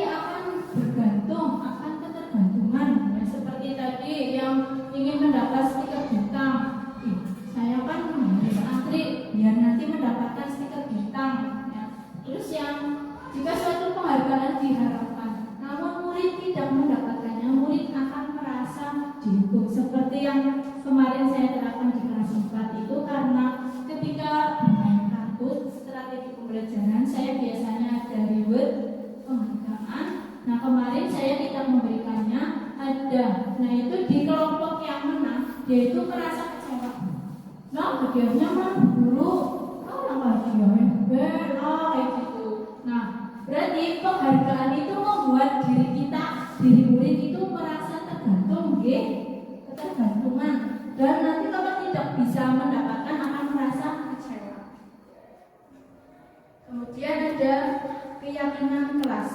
sekaligus yang jika suatu penghargaan diharapkan, namun murid tidak mendapatkannya, murid akan merasa dihukum. Seperti yang kemarin saya terapkan di kelas 4 itu, karena ketika bermain kartu strategi pembelajaran saya biasanya ada reward penghargaan. Nah kemarin saya tidak memberikannya, ada. Nah itu di kelompok yang menang, dia itu merasa kecewa. Nah hadiahnya mah dulu, orang hadiahnya kayak gitu. Nah berarti penghargaan itu membuat diri murid itu merasa tergantung, ketergantungan. Dan nanti kalau tidak bisa mendapatkan akan merasa kecewa. Kemudian ada keyakinan kelas.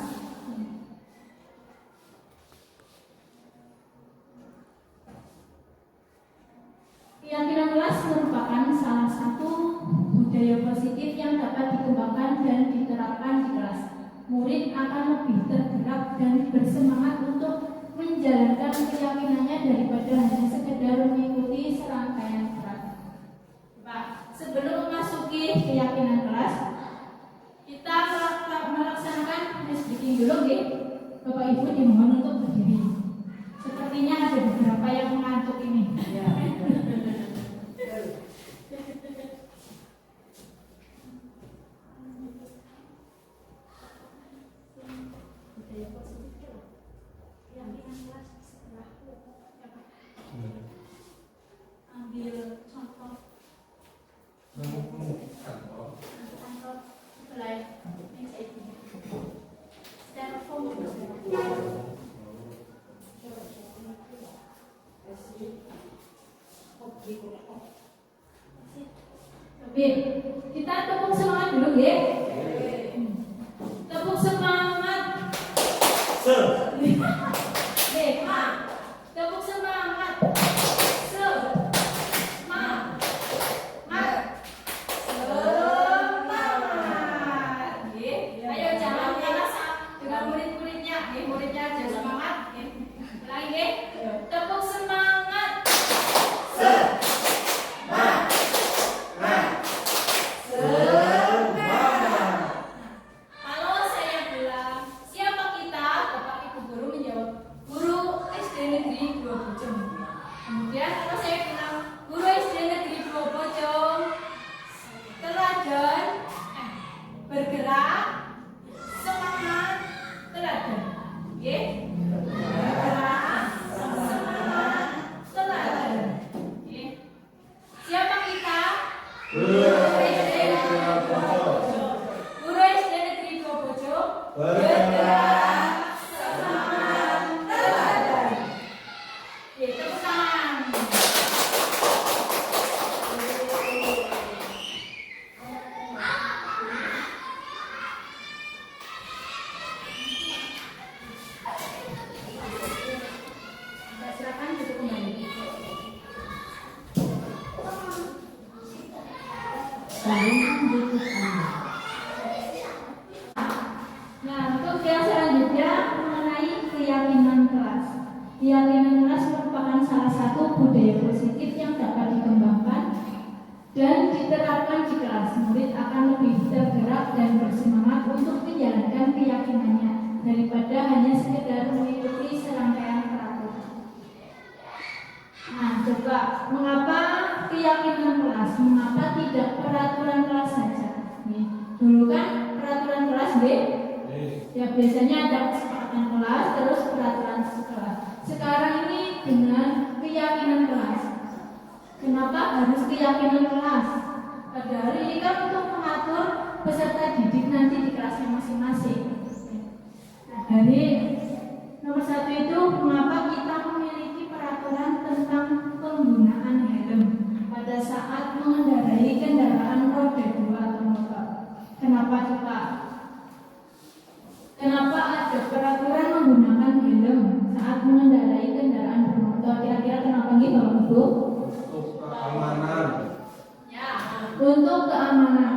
Keyakinan kelas merupakan salah satu budaya positif yang dapat dikembangkan dan diterapkan di kelas. Murid akan lebih tergerak dan bersemangat untuk menjalankan keyakinannya daripada hanya sekedar mengikuti serangkaian kelas. Pak, sebelum memasuki keyakinan kelas, kita melaksanakan speaking dulu, Bapak Ibu dimohon untuk berdiri. Sepertinya ada beberapa yang mengantuk ini. Ambil contoh. Mulai Oke, kita tepuk semangat dulu ya. Tepuk semangat. Tepuk semangat. Ayo jangan kalah dengan murid-muridnya. Muridnya aja semangat. Lagi, tepuk semangat. Kalau saya bilang siapa kita, Bapak Ibu guru menjawab guru SD Negeri 2 Bojong. Kemudian kalau saya bilang guru SD Negeri 2 Bojong, teladan, bergerak, semangat, teladan. Bergerak, semangat, teladan. Siapa kita? Guru SD Negeri 2 Bojong. Guru SD Negeri 2 Bojong. Bergerak, semangat, teladan. Tepuk tangan. Silakan duduk kembali. Nah, untuk yang selanjutnya mengenai keyakinan kelas. Keyakinan kelas merupakan salah satu budaya positif yang dapat dikembangkan dan diterapkan di kelas. Murid akan lebih tergerak dan bersemangat untuk menjalankan keyakinannya daripada hanya sekedar mengikuti serangkaian peraturan. Nah, coba mengapa keyakinan kelas? Mengapa tidak peraturan kelas saja? Dulu kan peraturan kelas ya biasanya ada kesepakatan kelas, terus peraturan sekolah. Sekarang ini dengan keyakinan kelas. Kenapa harus keyakinan kelas? Padahal ini kan untuk mengatur peserta didik nanti di kelasnya masing-masing. Nah, dari nomor 1 itu mengapa kita memiliki peraturan tentang penggunaan helm pada saat mengendarai kendaraan roda 2 atau motor. Kenapa coba? Kenapa ada peraturan menggunakan helm saat mengendarai kendaraan bermotor? Kira-kira kenapa nih Bapak Ibu? Untuk keamanan. Ya, untuk keamanan,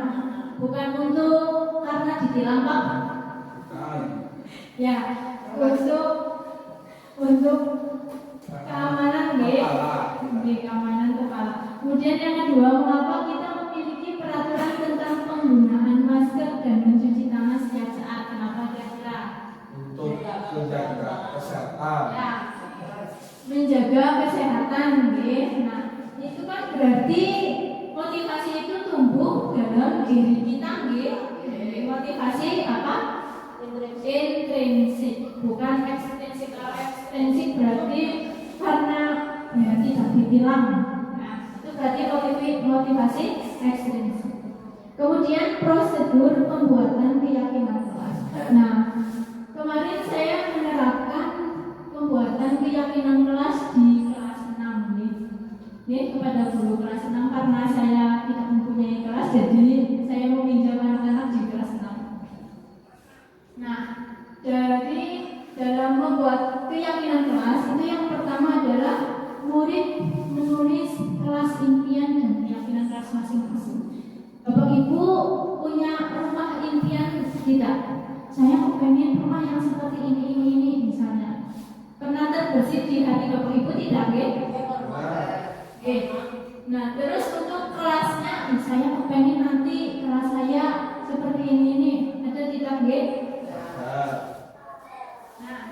bukan untuk karena ditilang Pak. Ya, untuk keamanan keamanan kepala. Kemudian yang kedua, mengapa kita memiliki peraturan tentang penggunaan masker dan mencuci tangan menjaga kesehatan. Ya, menjaga kesehatan, nggih. Nah, itu kan berarti motivasi itu tumbuh dalam diri kita, nggih. Motivasi apa? Intrinsik, bukan ekstrinsik. Kalau ekstrinsik berarti karena ya tidak dibilang. Nah, itu berarti motivasi ekstrinsik. Kemudian prosedur pembuatan keyakinan kelas. Nah, kemarin saya menerapkan pembuatan keyakinan kelas di kelas 6 nih kepada guru kelas 6 karena saya tidak mempunyai kelas, jadi saya meminjam anak-anak di kelas 6. Nah, dari dalam membuat keyakinan kelas itu yang pertama adalah murid menulis kelas impian dan keyakinan kelas masing-masing. Bapak Ibu punya rumah impian tidak? Saya pengen rumah yang seperti ini misalnya. Pernah terbesit di hati Bapak Ibu tidak, nggih? Oke. Nah, terus untuk kelasnya, saya pengen nanti kelas saya seperti ini. Ada tidak, nggih? Nah,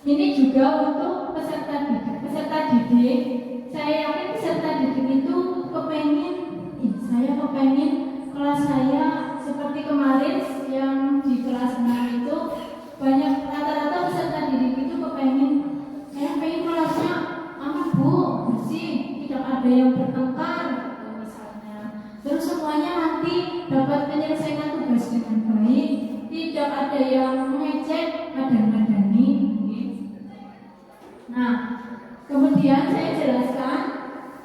ini juga untuk peserta didik. Saya yakin peserta didik itu saya kepengen kelas saya seperti kemarin yang di kelas 6 itu banyak rata-rata peserta didik itu saya pengen kelasnya aman Bu, bersih, tidak ada yang bertengkar gitu misalnya. Terus semuanya nanti dapat menyelesaikan tugas dengan baik, tidak ada yang mengejek, ada ngadani. Nah, kemudian saya jelaskan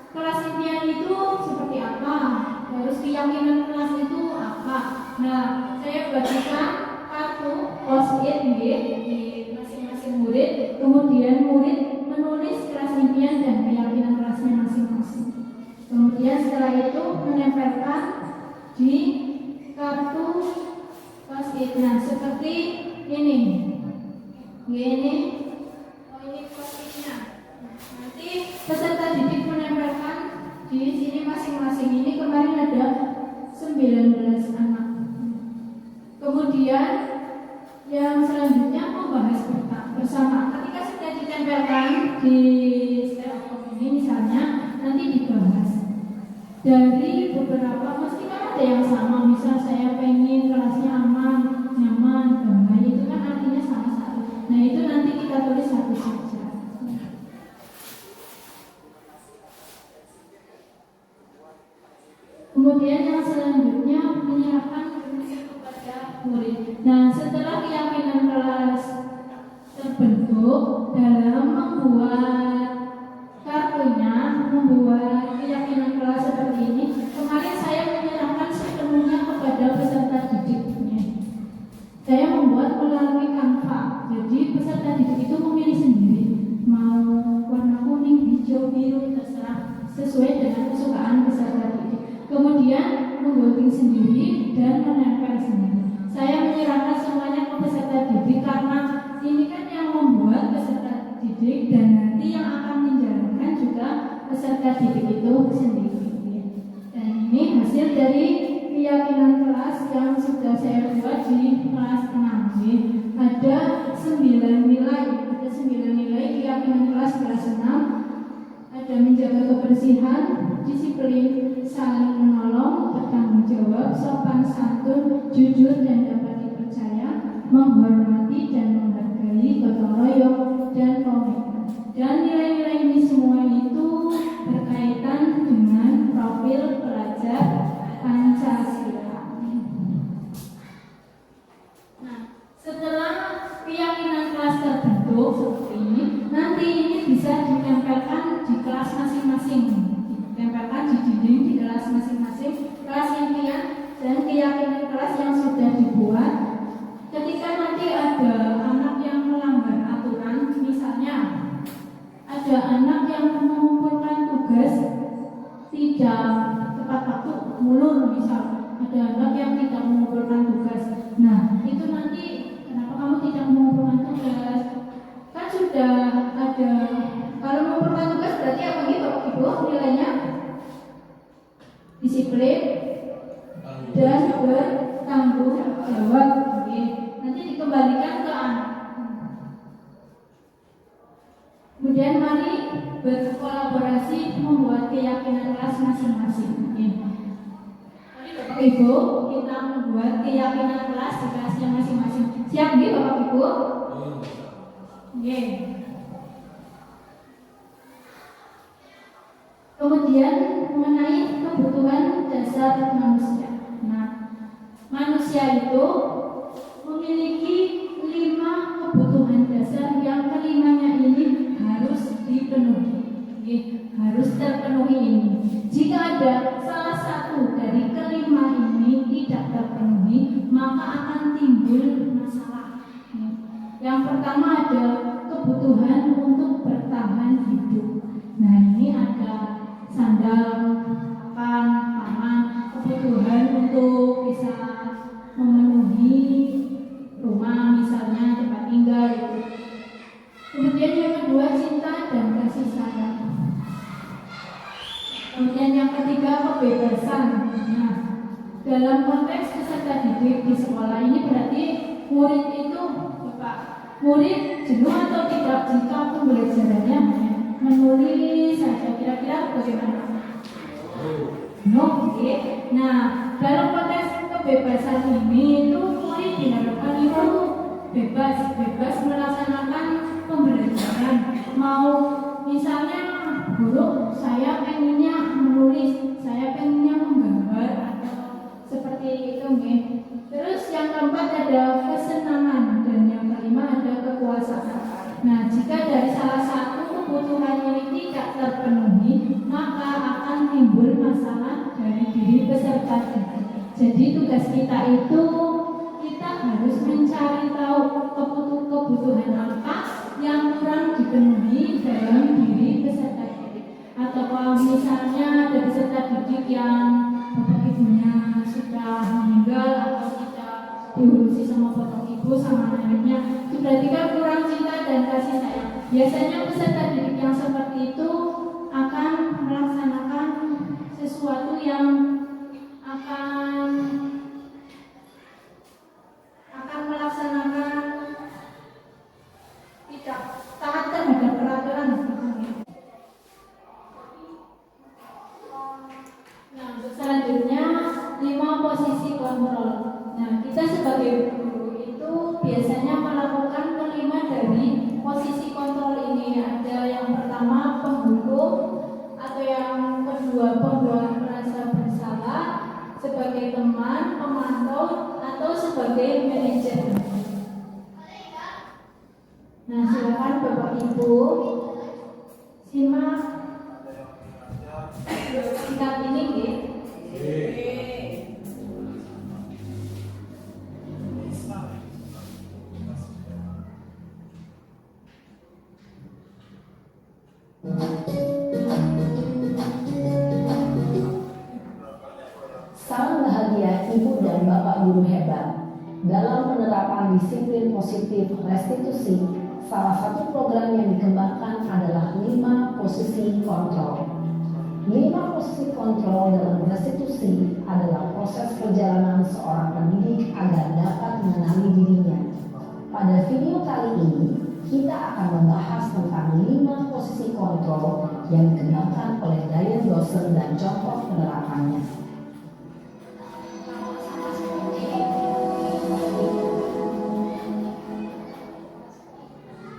kelas impian itu seperti apa, terus keyakinan kelas itu apa. Nah, saya bagikan kartu post-it di masing-masing murid, kemudian murid menulis kelas impian dan keyakinan kelasnya masing-masing. Kemudian setelah itu menempelkan di kartu post-it. Nah, seperti ini. Ini post-itnya. Nanti peserta didik menempelkan di sini masing-masing. Ini kemarin ada 19 anak. Kemudian yang selanjutnya membahas bersama. Ketika sudah ditempelkan di styrofoam ini misalnya, nanti dibahas dari beberapa, mesti kan ada yang sama. Misal saya pengen kelasnya aman, nyaman, damai, itu kan artinya sama satu. Nah, itu nanti kita tulis satu saja. Kemudian yang selanjutnya menyerahkan kepada murid. Nah, setelah keyakinan kelas terbentuk dalam membuat kartunya, membuat keyakinan kelas seperti ini, kemarin saya menyerahkan sepenuhnya kepada peserta didiknya. Saya membuat melalui Canva. Jadi peserta didik itu memilih sendiri mau warna kuning, hijau, biru, terserah sesuai dengan kesukaan peserta didik. Kemudian menggunting sendiri dan menempel sendiri. Saya menyerahkan semuanya ke peserta didik karena ini kan yang membuat peserta didik dan nanti yang akan menjalankan juga peserta didik itu sendiri. Dan ini hasil dari keyakinan kelas yang sudah saya buat di kelas 6. Ada 9 nilai keyakinan kelas 6. Ada menjaga kebersihan, disiplin, saling menolong, bertanggung jawab, sopan santun, jujur dan dapat dipercaya, menghormati dan menghargai, gotong royong dan komitmen. Dan nilai-nilai ini semua itu berkaitan dengan profil pelajar Pancasila. Nah, setelah keyakinan kelas terbentuk seperti ini, nanti ini bisa ditempelkan di kelas masing-masing. Ditempelkan di dinding di kelas masing-masing, kelas impian dan keyakinan kelas yang sudah dibuat. Ketika nanti ada anak yang melanggar aturan, misalnya ada anak yang mengumpulkan tugas tidak tepat waktu, mulur misal, ada anak yang tidak mengumpulkan tugas. Nah, itu nanti kenapa kamu tidak mengumpulkan tugas? Kan sudah ada, kalau mengumpulkan tugas berarti apa nih Bapak Ibu nilainya? Disiplin dan bertanggung jawab. Nanti dikembalikan ke anak. Kemudian mari berkolaborasi membuat keyakinan kelas masing-masing. Bapak Ibu, kita membuat keyakinan kelas di kelasnya masing-masing. Siap nih Bapak Ibu? Oke. Kemudian mengenai kebutuhan dasar manusia. Nah, manusia itu memiliki 5 kebutuhan dasar yang kelimanya ini harus dipenuhi. Harus terpenuhi ini. Jika ada salah satu dari kelima ini tidak terpenuhi, maka akan timbul masalah. Yang pertama ada kebutuhan untuk bertahan hidup. Nah, ini ada sandal, papan, pangan, kebutuhan untuk bisa memenuhi rumah, misalnya tempat tinggal itu. Kemudian yang kedua cinta dan kasih sayang. Kemudian yang ketiga kebebasan. Nah, dalam konteks peserta didik di sekolah ini berarti murid itu, murid jenuh atau tidak jika pembelajarannya menulis saja, kira-kira bagaimana? Oke. Nah, dalam konteks kebebasan ini itu murid diharapkan itu bebas melaksanakan pembelajaran. Mau misalnya guru saya pengennya menulis, saya pengennya menggambar atau seperti itu nih. Terus yang keempat ada kesenangan dan yang kelima ada kekuasaan. Nah, jika dari salah satu kebutuhan ini tidak terpenuhi, maka akan timbul masalah dari diri peserta didik. Jadi tugas kita itu kita harus mencari tahu kebutuhan apa yang kurang dipenuhi dalam diri peserta didik. Atau kalau misalnya ada peserta didik yang bapak ibunya sudah meninggal atau tidak diurusi sama bapak ibu sama neneknya, berarti kan kurang cinta dan kasih sayang. Biasanya peserta didik yang seperti itu akan melaksanakan sesuatu yang akan melaksanakan tidak taat terhadap peraturan. Nah, selanjutnya 5 posisi kontrol. Nah, kita sebagai guru itu biasanya melakukan kelima dari posisi kontrol ini. Ada yang pertama penghukum, atau yang kedua pembuat merasa bersalah, sebagai teman, pemantau, atau sebagai manajer. Nah, silakan Bapak Ibu simak sikap ini, gitu. Salam bahagia Ibu dan Bapak guru hebat. Dalam penerapan disiplin positif restitusi, salah satu program yang dikembangkan adalah 5 posisi kontrol. 5 posisi kontrol dalam restitusi adalah proses perjalanan seorang pendidik agar dapat mengenali dirinya. Pada video kali ini, kita akan membahas tentang 5 posisi kontrol yang dikembangkan oleh Diane Dawson dan contoh penerapannya.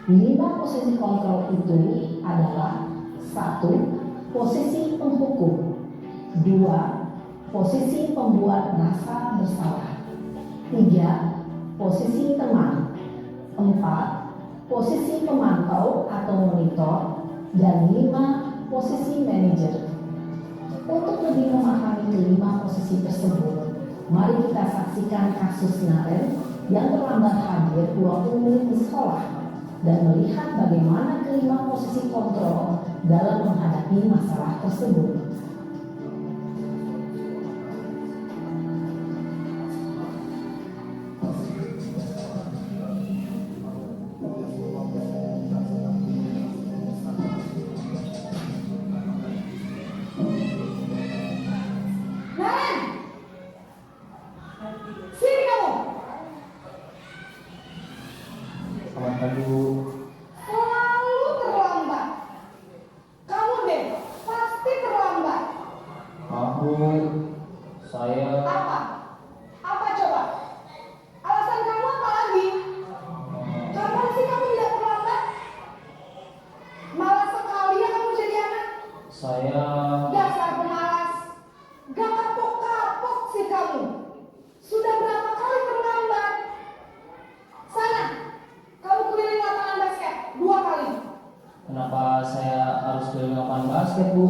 Lima posisi kontrol itu adalah 1. Posisi penghukum, 2. Posisi pembuat merasa bersalah, 3. Posisi teman, 4. Posisi pemantau atau monitor, dan 5. Posisi manajer. Untuk lebih memahami kelima posisi tersebut, mari kita saksikan kasus Naren yang terlambat hadir 20 menit di sekolah dan melihat bagaimana kelima posisi kontrol dalam menghadapi masalah tersebut. Sini kamu. Selamat pagi Bu. Selalu terlambat. saya harus ke lapangan basket, Bu.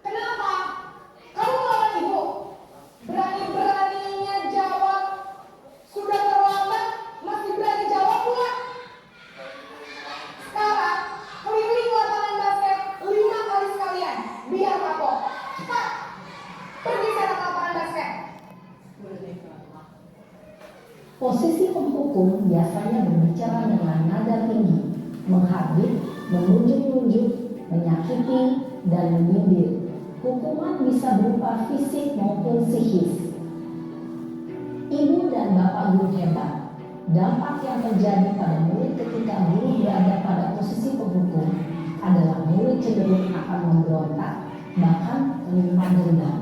Kenapa? Kamu melawan ibu? Berani-beraninya jawab. Sudah terlambat, masih berani jawab pula. Sekarang, keliling lapangan basket 5 kali sekalian. Biar kapok. Cepat. Pergi sana ke lapangan basket. Posisi penghukum biasanya berbicara dengan nada tinggi, menghardik, menunjuk-nunjuk, menyakiti, dan menyindir. Hukuman bisa berupa fisik maupun psikis. Ibu dan bapak guru hebat. Dampak yang terjadi pada murid ketika guru berada pada posisi penghukum adalah murid cenderung akan memberontak, bahkan menyimpan dendam.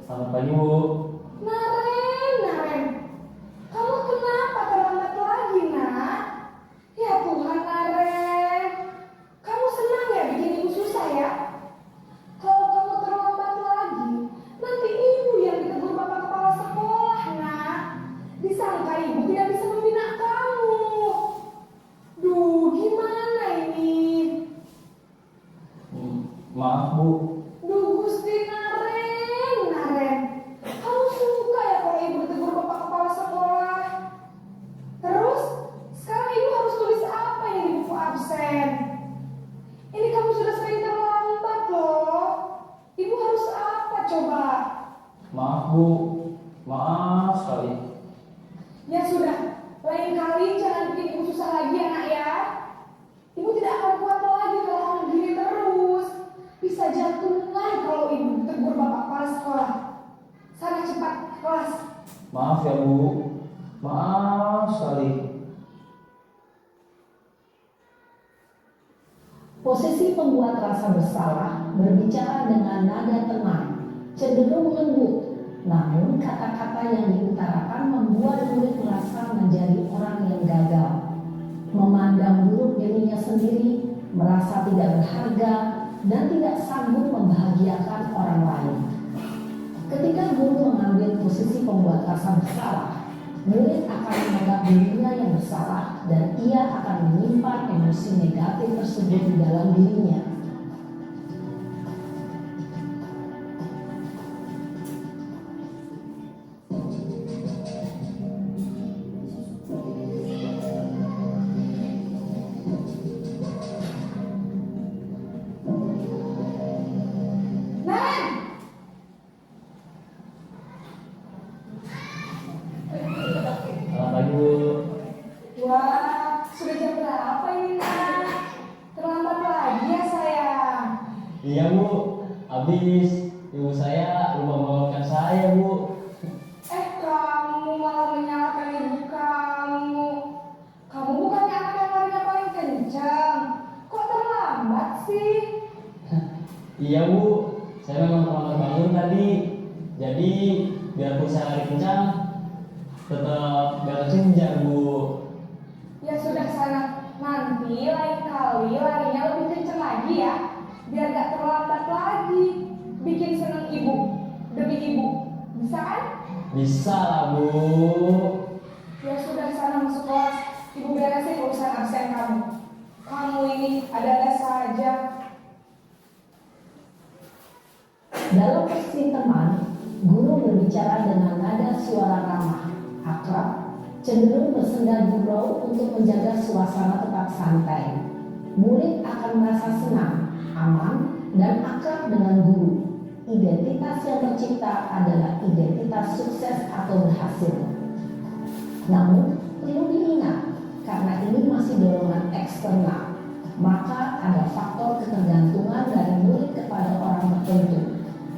Selamat pagi, Bu. Naren, kamu kenapa terlambat lagi, nak? Ya Tuhan, Naren, kamu senang ya bikin ibu susah ya? Kalau kamu terlambat lagi, nanti ibu yang ditegur bapak kepala sekolah, nak. Disangka ibu tidak bisa membina kamu. Duh, gimana ini? Maaf, Bu. Duh, Gusti Naren, kamu suka ya kalau ibu ditegur bapak kepala sekolah? Terus, sekarang ibu harus tulis apa yang di buku absen? Ini kamu sudah sering terlambat loh. Ibu harus apa coba? Maaf, Bu. Maaf sekali. Ya sudah, lain kali jangan bikin ibu susah lagi ya, nak ya. Ibu tidak akan kuat lagi kalau kamu gini terus. Bisa jantungan kalau ibu tegur bapak kepala sekolah. Sana cepat ke kelas. Maaf ya, Bu. Maaf sekali. Posisi pembuat rasa bersalah berbicara dengan nada tenang, cenderung lembut. Namun kata-kata yang diutarakan membuat murid merasa menjadi orang yang gagal, memandang buruk dirinya sendiri, merasa tidak berharga, dan tidak sanggup membahagiakan orang lain. Ketika guru mengambil posisi pembuat rasa bersalah, murid akan menganggap dirinya yang bersalah dan ia akan menyimpan emosi negatif tersebut di dalam dirinya. Selamat pagi, Bu. Wah, sudah jam berapa ini, nak? Terlambat lagi ya, sayang. Iya, Bu. Habis ibu saya lupa membangunkan saya, Bu. Kamu malah menyalahkan ibu kamu. Kamu bukannya anak yang larinya paling kencang. Kok terlambat sih? Iya, Bu. Saya memang terlambat bangun tadi. Jadi biarpun saya lari kencang, tetap gak kesenjang, Bu. Ya sudah sana. Nanti lain kali larinya lebih kencang lagi ya. Biar gak terlambat lagi. Bikin seneng ibu. Demi ibu. Bisa kan? Bisa lah, Bu. Ya sudah sana masuk kelas. Ibu beresin urusan absen kamu. Kamu ini ada-ada saja. Dalam posisi teman, guru berbicara dengan nada suara ramah, akrab, cenderung bersenda gurau untuk menjaga suasana tetap santai. Murid akan merasa senang, aman, dan akrab dengan guru. Identitas yang tercipta adalah identitas sukses atau berhasil. Namun, perlu diingat, karena ini masih dorongan eksternal, maka ada faktor ketergantungan dari murid kepada orang tertentu.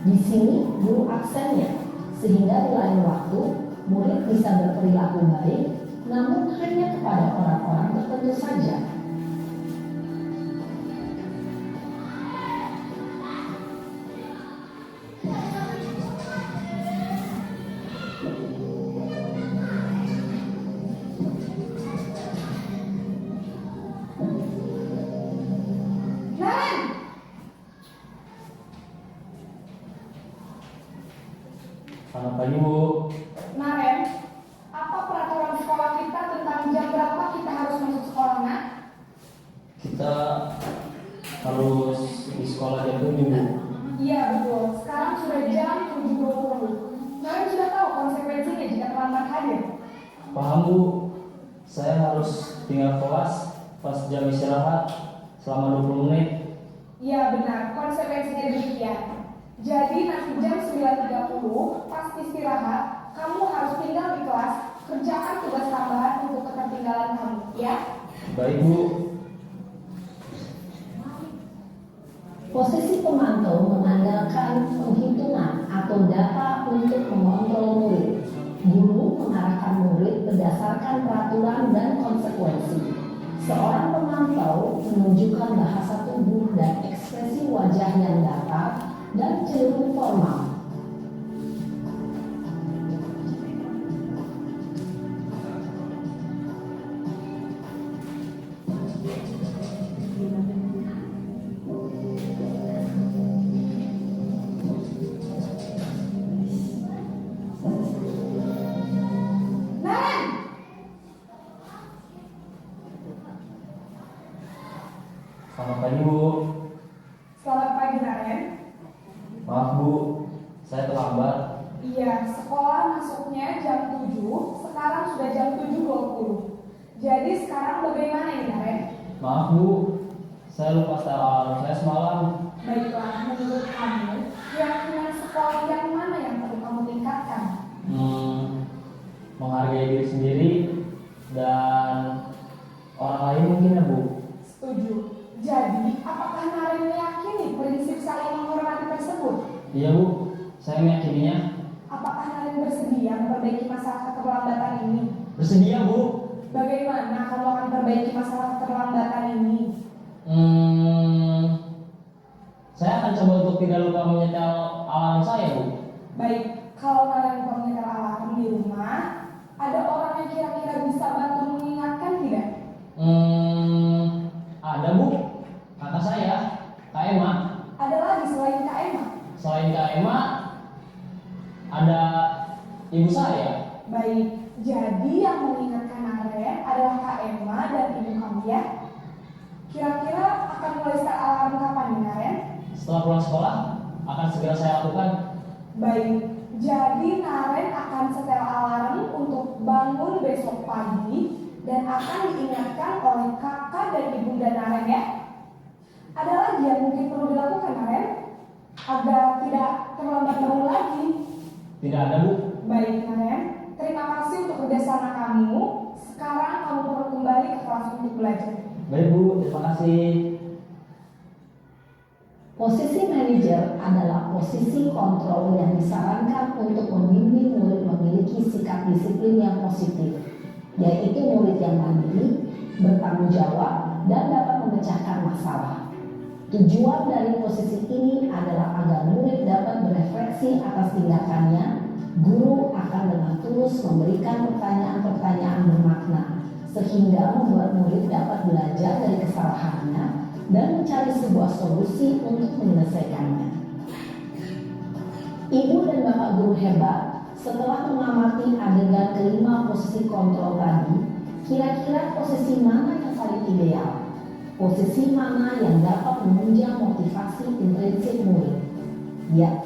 Di sini guru aksennya, sehingga di lain waktu murid bisa berperilaku baik, namun hanya kepada orang-orang tertentu saja. Selamat pagi Bu. Naren, apa peraturan sekolah kita tentang jam berapa kita harus masuk sekolah, nak? Kita harus di sekolah jam 7 Bu. Iya betul, sekarang sudah jam 7.20. Naren sudah tahu konsekuensinya jika terlambat hadir. Paham Bu, saya harus tinggal kelas pas jam istirahat selama 20 menit. Iya benar, konsekuensinya demikian. Jadi nanti jam 9.30 pas istirahat, kamu harus tinggal di kelas, kerjakan tugas tambahan untuk ketertinggalan kamu, ya? Baik Bu. Posisi pemantau mengandalkan penghitungan atau data untuk mengontrol murid. Guru mengarahkan murid berdasarkan peraturan dan konsekuensi. Seorang pemantau menunjukkan bahasa tubuh dan ekspresi wajah yang datar dan cenderung formal. Selamat pagi Bu. Selamat pagi, Naren. Maaf Bu, saya terlambat. Iya, sekolah masuknya jam 7, sekarang sudah jam 7.20. Jadi sekarang bagaimana ini, Naren? Maaf Bu, saya lupa setel alarm saya semalam. Baiklah, menurut kamu, keyakinan sekolah yang mana yang perlu kamu tingkatkan? Menghargai diri sendiri dan orang lain mungkin ya Bu. Setuju. Jadi, apakah Naren meyakini prinsip saling menghormati tersebut? Iya Bu, saya meyakininya. Apakah Naren bersedia memperbaiki masalah keterlambatan ini? Bersedia Bu. Bagaimana kamu akan perbaiki masalah keterlambatan ini? Saya akan coba untuk tidak lupa menyetel alarm saya Bu. Baik, kalau Naren lupa menyetel alarm di rumah, ada orang yang kira-kira bisa bantu mengingatkan tidak? Ada Bu, kakak saya, Kak Emma. Ada lagi selain Kak Emma? Selain Kak Emma, ada ibu saya. Baik, jadi yang mengingatkan Naren adalah Kak Emma dan ibu kamu ya? Kira-kira akan mulai start alarm kapan nih, Naren? Setelah pulang sekolah, akan segera saya lakukan. Baik, jadi Naren akan setel alarm untuk bangun besok pagi dan akan diingatkan oleh kakak dan ibunda Naren ya. Ada lagi yang mungkin perlu dilakukan, Naren, agar tidak terlambat bangun lagi? Tidak ada Bu. Baik, Naren, terima kasih untuk kerjasama kamu. Sekarang kamu perlu kembali ke kelas untuk belajar. Baik Bu, terima kasih. Posisi manajer adalah posisi kontrol yang disarankan untuk membimbing murid memiliki sikap disiplin yang positif, yaitu murid yang mandiri, bertanggung jawab, dan dapat memecahkan masalah. Tujuan dari posisi ini adalah agar murid dapat berefleksi atas tindakannya. Guru akan dengan tulus memberikan pertanyaan-pertanyaan bermakna, sehingga membuat murid dapat belajar dari kesalahannya dan mencari sebuah solusi untuk menyelesaikannya. Ibu dan bapak guru hebat, setelah mengamati adegan kelima posisi kontrol tadi, kira-kira posisi mana yang paling ideal? Posisi mana yang dapat menunjang motivasi intrinsik murid? Ya.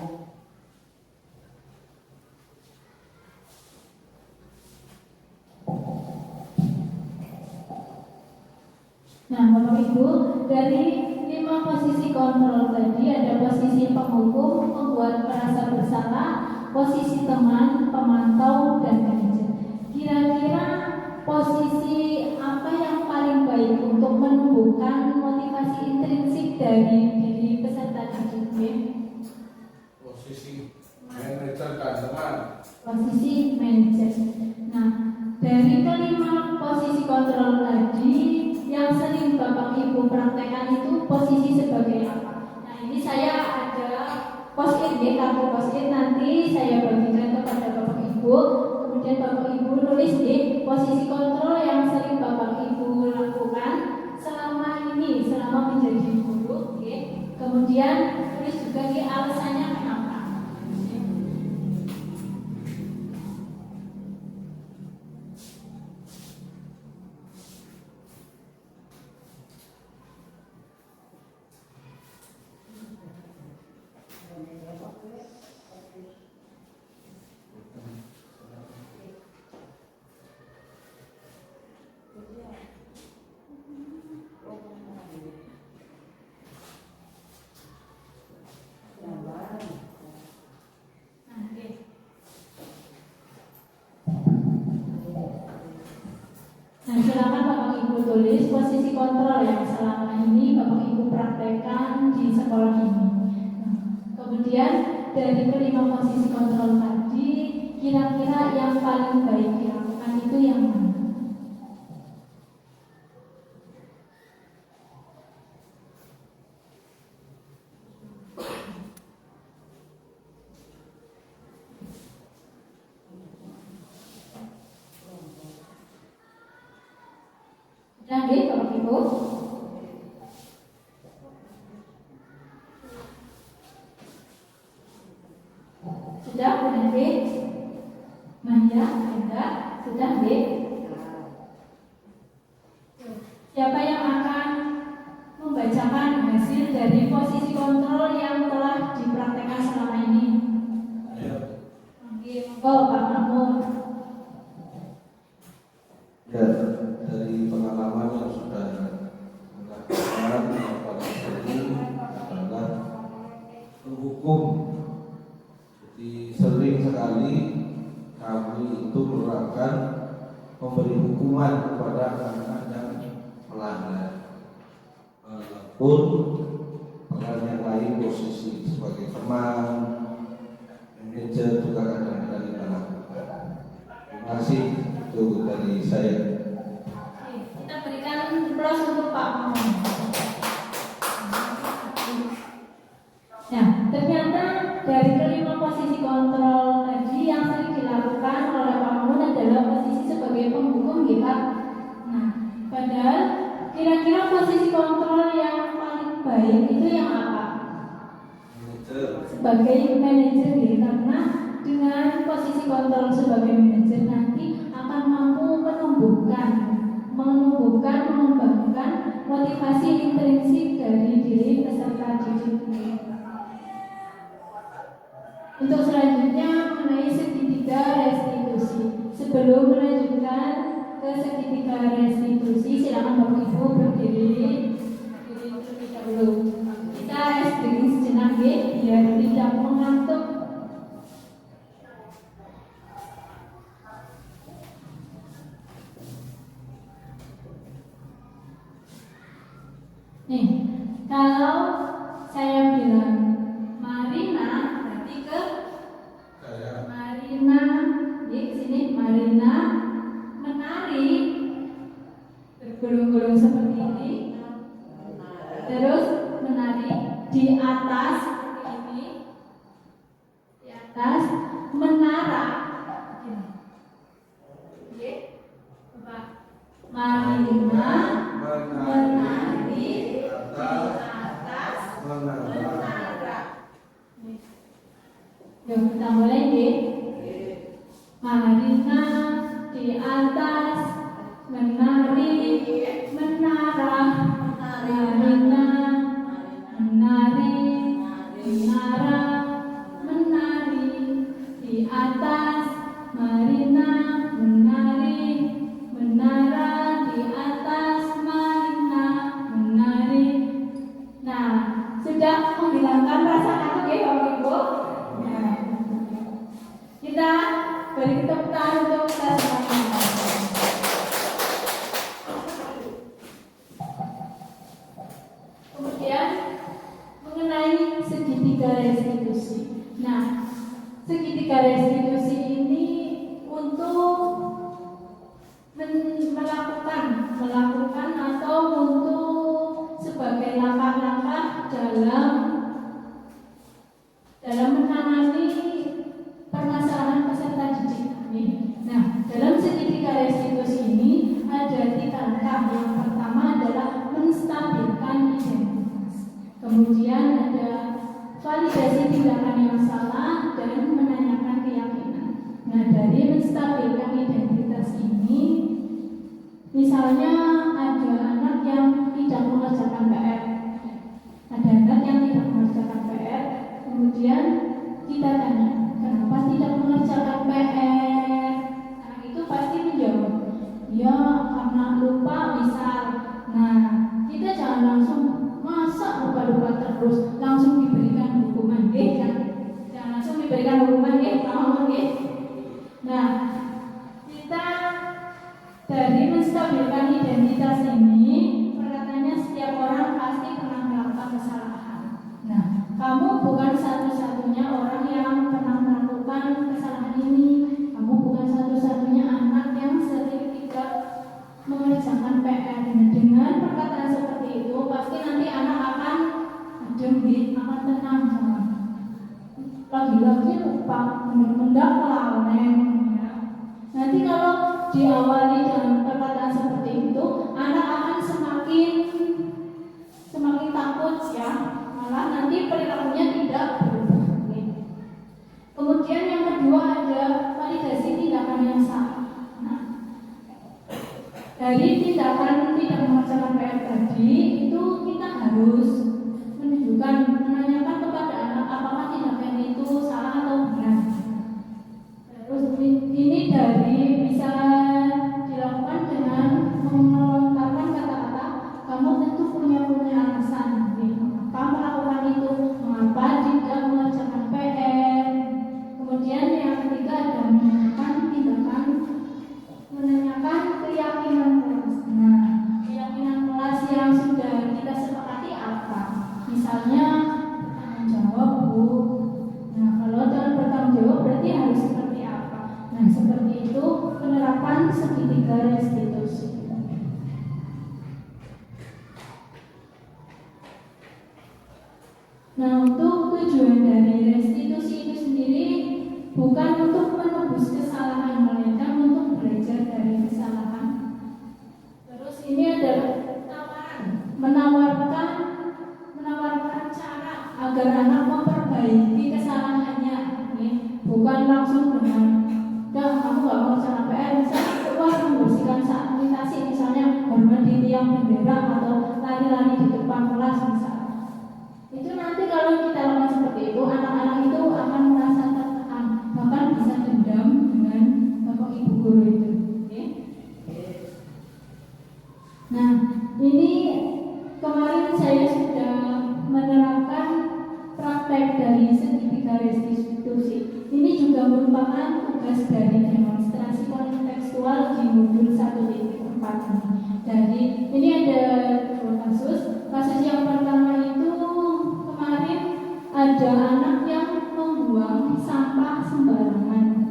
Nah, Bapak Ibu, dari 5 posisi kontrol tadi ada posisi penghukum, membuat merasa bersalah, posisi teman, pemantau, dan manajer. Kira-kira posisi apa yang paling baik untuk menumbuhkan motivasi intrinsik dari diri peserta didik? Posisi manajer dan teman. Posisi manajer. Nah, dari kelima posisi kontrol tadi, yang sering Bapak Ibu praktekkan itu posisi sebagai apa? Nah, ini saya ada post-it ya, kartu post-it, nanti saya bagikan kepada Bapak Ibu. Kemudian Bapak Ibu nulis di posisi kontrol yang sering Bapak Ibu lakukan selama ini, selama menjadi guru. Kemudian tulis juga di alasannya kenapa. Ibu tulis posisi kontrol yang selama ini Bapak Ibu praktekkan di sekolah ini. Nah, kemudian dari kelima posisi kontrol tadi, kira-kira yang paling baik dilakukan itu yang mana? Sudah nggih Bapak Ibu? Sudah benar nggih? Maya, Anda, sudah nggih? Siapa yang akan membacakan hasil dari posisi kontrol yang telah dipraktekkan selama ini? Nggih, monggo Pak Mahmud. Ya, dari pengalaman yang sudah dilakukan pada ini adalah menghukum. Jadi sering sekali kami itu melakukan memberi hukuman kepada anak-anak yang melanggar. Walaupun peran yang lain posisi sebagai teman, manajer juga kadang-kadang kita lakukan. Terima kasih. Itu dari saya. Kita berikan plus untuk Pak Mahmud. Nah, ternyata dari kelima posisi kontrol tadi yang sering dilakukan oleh Pak Mahmud adalah posisi sebagai penghukum, ya Pak. Nah, padahal kira-kira posisi kontrol yang paling baik itu yang apa? Sebagai manajer, ya, karena dengan posisi kontrol sebagai manajer nanti akan mampu mengembangkan motivasi intrinsik dari diri peserta didik. Untuk selanjutnya mengenai segitiga restitusi. Sebelum melanjutkan ke segitiga restitusi, silakan Bapak Ibu berdiri terlebih dahulu. Kita rest sejenak biar tidak mengantuk. Nih, kalau saya bilang Marina, berarti ke Saya. Marina. Di sini Marina menari bergulung-gulung seperti ini. Terus menari di atas seperti ini. Di atas menara. Oke, coba. Marina menari di atas menara. Yuk kita mulai deh. Marina di atas menari menara. Marina menari menara menari di atas. Marina menari menara di atas. Marina menari. Nah, sudah menghilangkan rasa kantuk ya Bapak Ibu? Nah, kita beri tepuk tangan untuk kita semua. Kemudian mengenai segitiga restitusi. Nah, segitiga restitusi ini untuk melakukan atau untuk sebagai langkah-langkah dalam menangani permasalahan peserta didik ini. Nah, dalam segitiga restitusi ini ada 3 langkah. Yang pertama adalah menstabilkan identitas. Kemudian ada validasi tindakan yang salah dan menanyakan keyakinan. Nah, dari menstabilkan identitas ini, misalnya ada anak yang tidak mengerjakan PR. Ada anak yang tidak mengerjakan PR, kemudian kita tanya, kenapa tidak mengerjakan PR? Anak itu pasti menjawab, ya karena lupa misal. Nah, kita jangan langsung masa lupa-lupa terus langsung diberikan hukuman, kan? Jangan langsung diberikan hukuman, paham? Nah, kita dari menstabilkan identitas lagi-lagi lupa, mendak melaweng ya. Nanti kalau diawali dengan perkataan seperti itu, anak akan semakin takut ya, malah nanti perilakunya tidak berubah. Kemudian yang kedua ada validasi tindakan yang salah. Nah, dari tindakan tidak mengerjakan PR tadi itu kita harus menanyakan kepada anak apakah tindakan itu salah atau benar. Terus ini bisa dilakukan dengan melontarkan kata-kata kamu tentu punya alasan mengapa melakukan itu, mengapa tidak mengerjakan PR. Kemudian yang ketiga ada menanyakan keyakinan kelas. Nah, keyakinan kelas yang sudah kita sepakati apa? Misalnya bertanggung jawab, Bu. Nah, kalau dalam bertanggung jawab berarti harus seperti apa? Nah, seperti itu penerapan segitiga restitusi. Nah, untuk tujuan dari restitusi itu sendiri bukan untuk menebus kesalahan, melainkan untuk belajar dari kesalahan. Terus ini adalah menawarkan cara agar anak memperbaiki kesalahannya, bukan langsung dengan kamu nggak mau cara PR, misalnya keluar membersihkan sanitasi, misalnya hormat di tiang bendera atau lari-lari di depan kelas misalnya. Itu nanti kalau kita lakukan seperti itu, anak-anak itu akan merasa tertekan, bahkan bisa dendam dengan bapak ibu guru itu. Nah, ini kemarin saya sudah menerapkan praktek dari segitiga restitusi. Ini juga merupakan tugas dari demonstrasi kontekstual di modul 1.4. Jadi ini ada dua kasus. Kasus yang pertama itu kemarin ada anak yang membuang sampah sembarangan.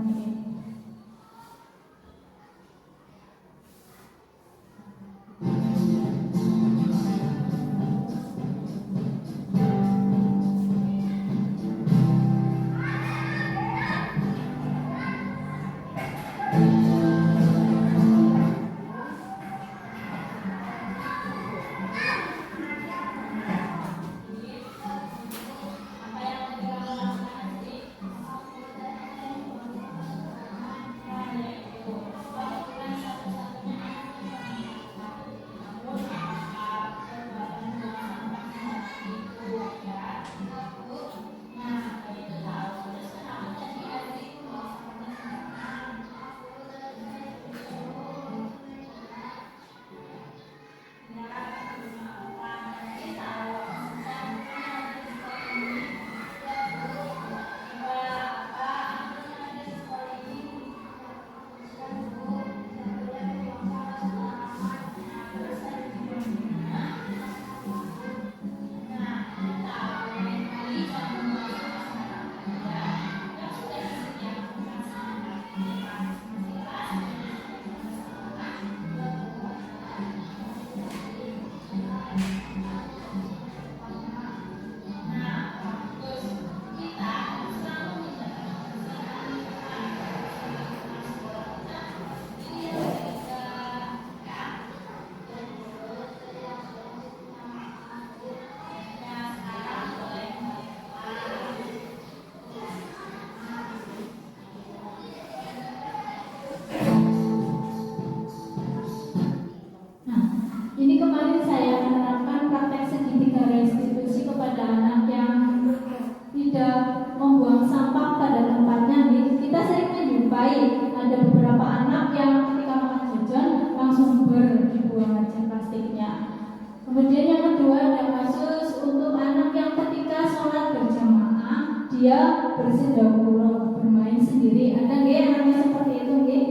Kemudian yang kedua ada kasus untuk anak yang ketika sholat berjamaah dia bersendaguro bermain sendiri. Ada nggak anaknya seperti itu nggak?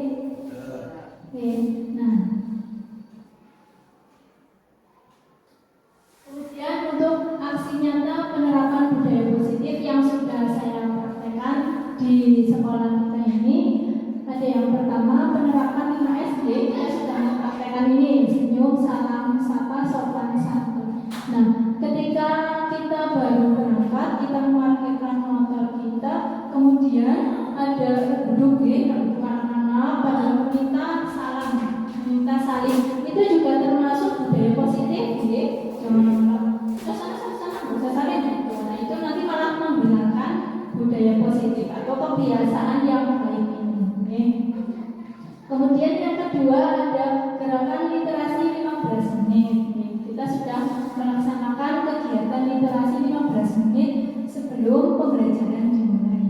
Nah, kemudian untuk aksi nyata penerapan budaya positif yang sudah saya praktekkan di sekolah kita ini, ada yang pertama penerapan 5 SD. Kita sudah mempraktekkan ini, senyum, salam, sapa, sopan santun. Nah, ketika kita baru berangkat, kita memarkirkan motor kita, Kemudian ada duduk kalau anak-anak pada meminta saling, itu juga termasuk budaya positif jangan sana saling. Nah itu nanti malah menghilangkan budaya positif atau kebiasaan yang baik ini. Kemudian yang kedua ada gerakan literasi 15 menit. Kita sudah melaksanakan kegiatan literasi 15 menit sebelum pembelajaran dimulai.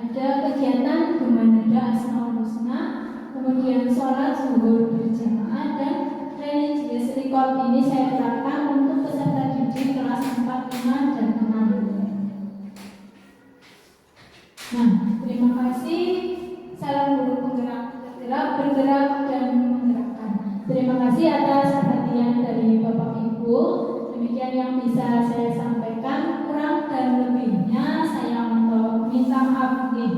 Ada kegiatan Gemanada Asmaul Husna, kemudian sholat zuhur berjamaah, dan religious record ini saya terapkan untuk peserta didik kelas 4, 5, dan 6. Nah, terima kasih. Salam guru penggerak, bergerak dan menggerakkan. Terima kasih atas perhatian dari Bapak Ibu. Demikian yang bisa saya sampaikan. Kurang dan lebihnya saya minta maaf nih.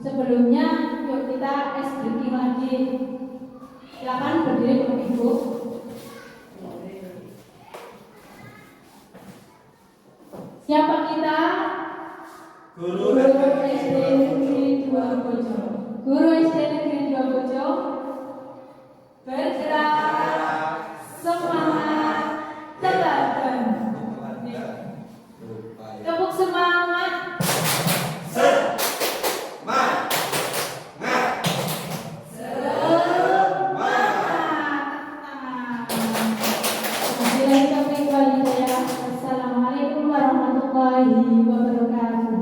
Sebelumnya yuk kita SBK lagi. Silakan berdiri Bapak Ibu. Siapa kita? Guru SD Negeri 2 Bojo. Guru SD Negeri 2 Bojo. Bergerak, semangat, teladan. Tepuk semangat. Assalamualaikum warahmatullahi wabarakatuh.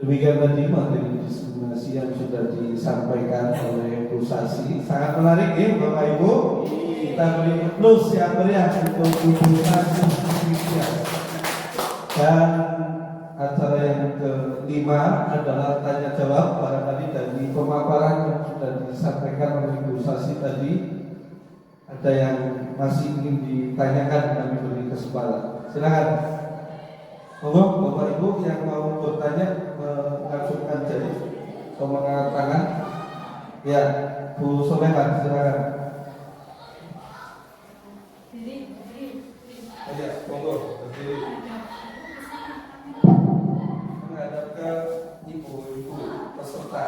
Demikian tadi materi diskriminasi yang sudah disampaikan oleh Bu Sasi. Sangat menarik ya Bapak Ibu. Kita beri plus yang meriah untuk Bu Sasi. Dan acara yang kelima adalah tanya jawab. Barangkali dari pemaparan yang sudah disampaikan oleh Bu Sasi tadi, ada yang masih ingin ditanyakan, kami beri kesempatan. Silakan. Monggo Bapak Ibu yang mau bertanya mengacungkan jari atau mengangkat tangan. Ya, Bu Soleman, silakan. Ya, monggo berdiri. Menghadap ke ibu-ibu peserta.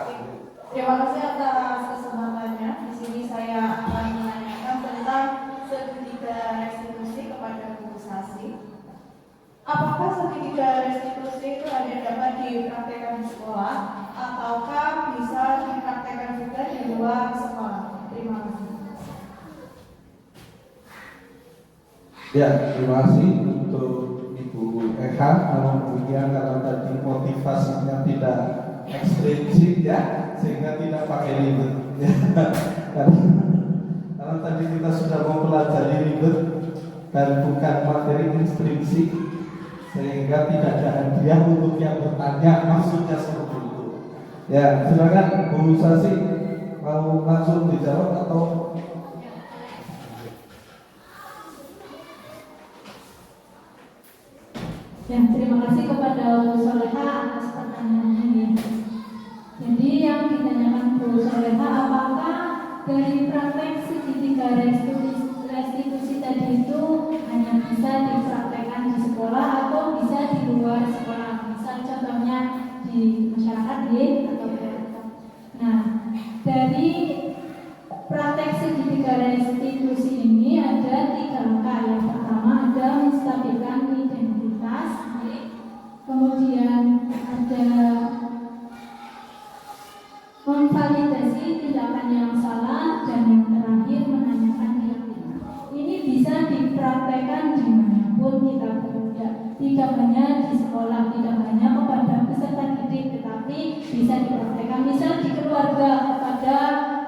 Terima kasih atas kesempatannya. Di sini saya akan menanyakan tentang segitiga restitusi kepada Bu Sasi. Apakah segitiga restitusi itu hanya dapat dipraktekkan di sekolah ataukah bisa dipraktekkan juga di luar sekolah? Terima kasih. Ya, terima kasih untuk Ibu Eka. Namun demikian karena tadi motivasinya tidak eksplisit ya, sehingga tidak pakai ribet. Ya. Karena tadi kita sudah mempelajari ribet dan bukan materi instruksi, sehingga tidak ada hadiah untuk yang bertanya, maksudnya seperti itu. Ya, silakan Bu Sasi, mau langsung dijawab atau? Ya, terima kasih kepada Bu Soleha atas pertanyaannya ini. Jadi yang ditanyakan Bu Soleha, apakah dari praktek segitiga restitusi tadi itu hanya bisa dipraktekkan di sekolah atau bisa di luar sekolah? Misal contohnya di masyarakat atau nah, dari praktek segitiga restitusi ini ada 3 langkah. Yang pertama ada menstabilkan identitas, kemudian ada memvalidasi tindakan yang salah, dan yang terakhir menanyakan keyakinan. Ini bisa dipraktekkan dimanapun kita berada, tidak hanya di sekolah, tidak hanya kepada peserta didik, tetapi bisa dipraktekkan misal di keluarga, kepada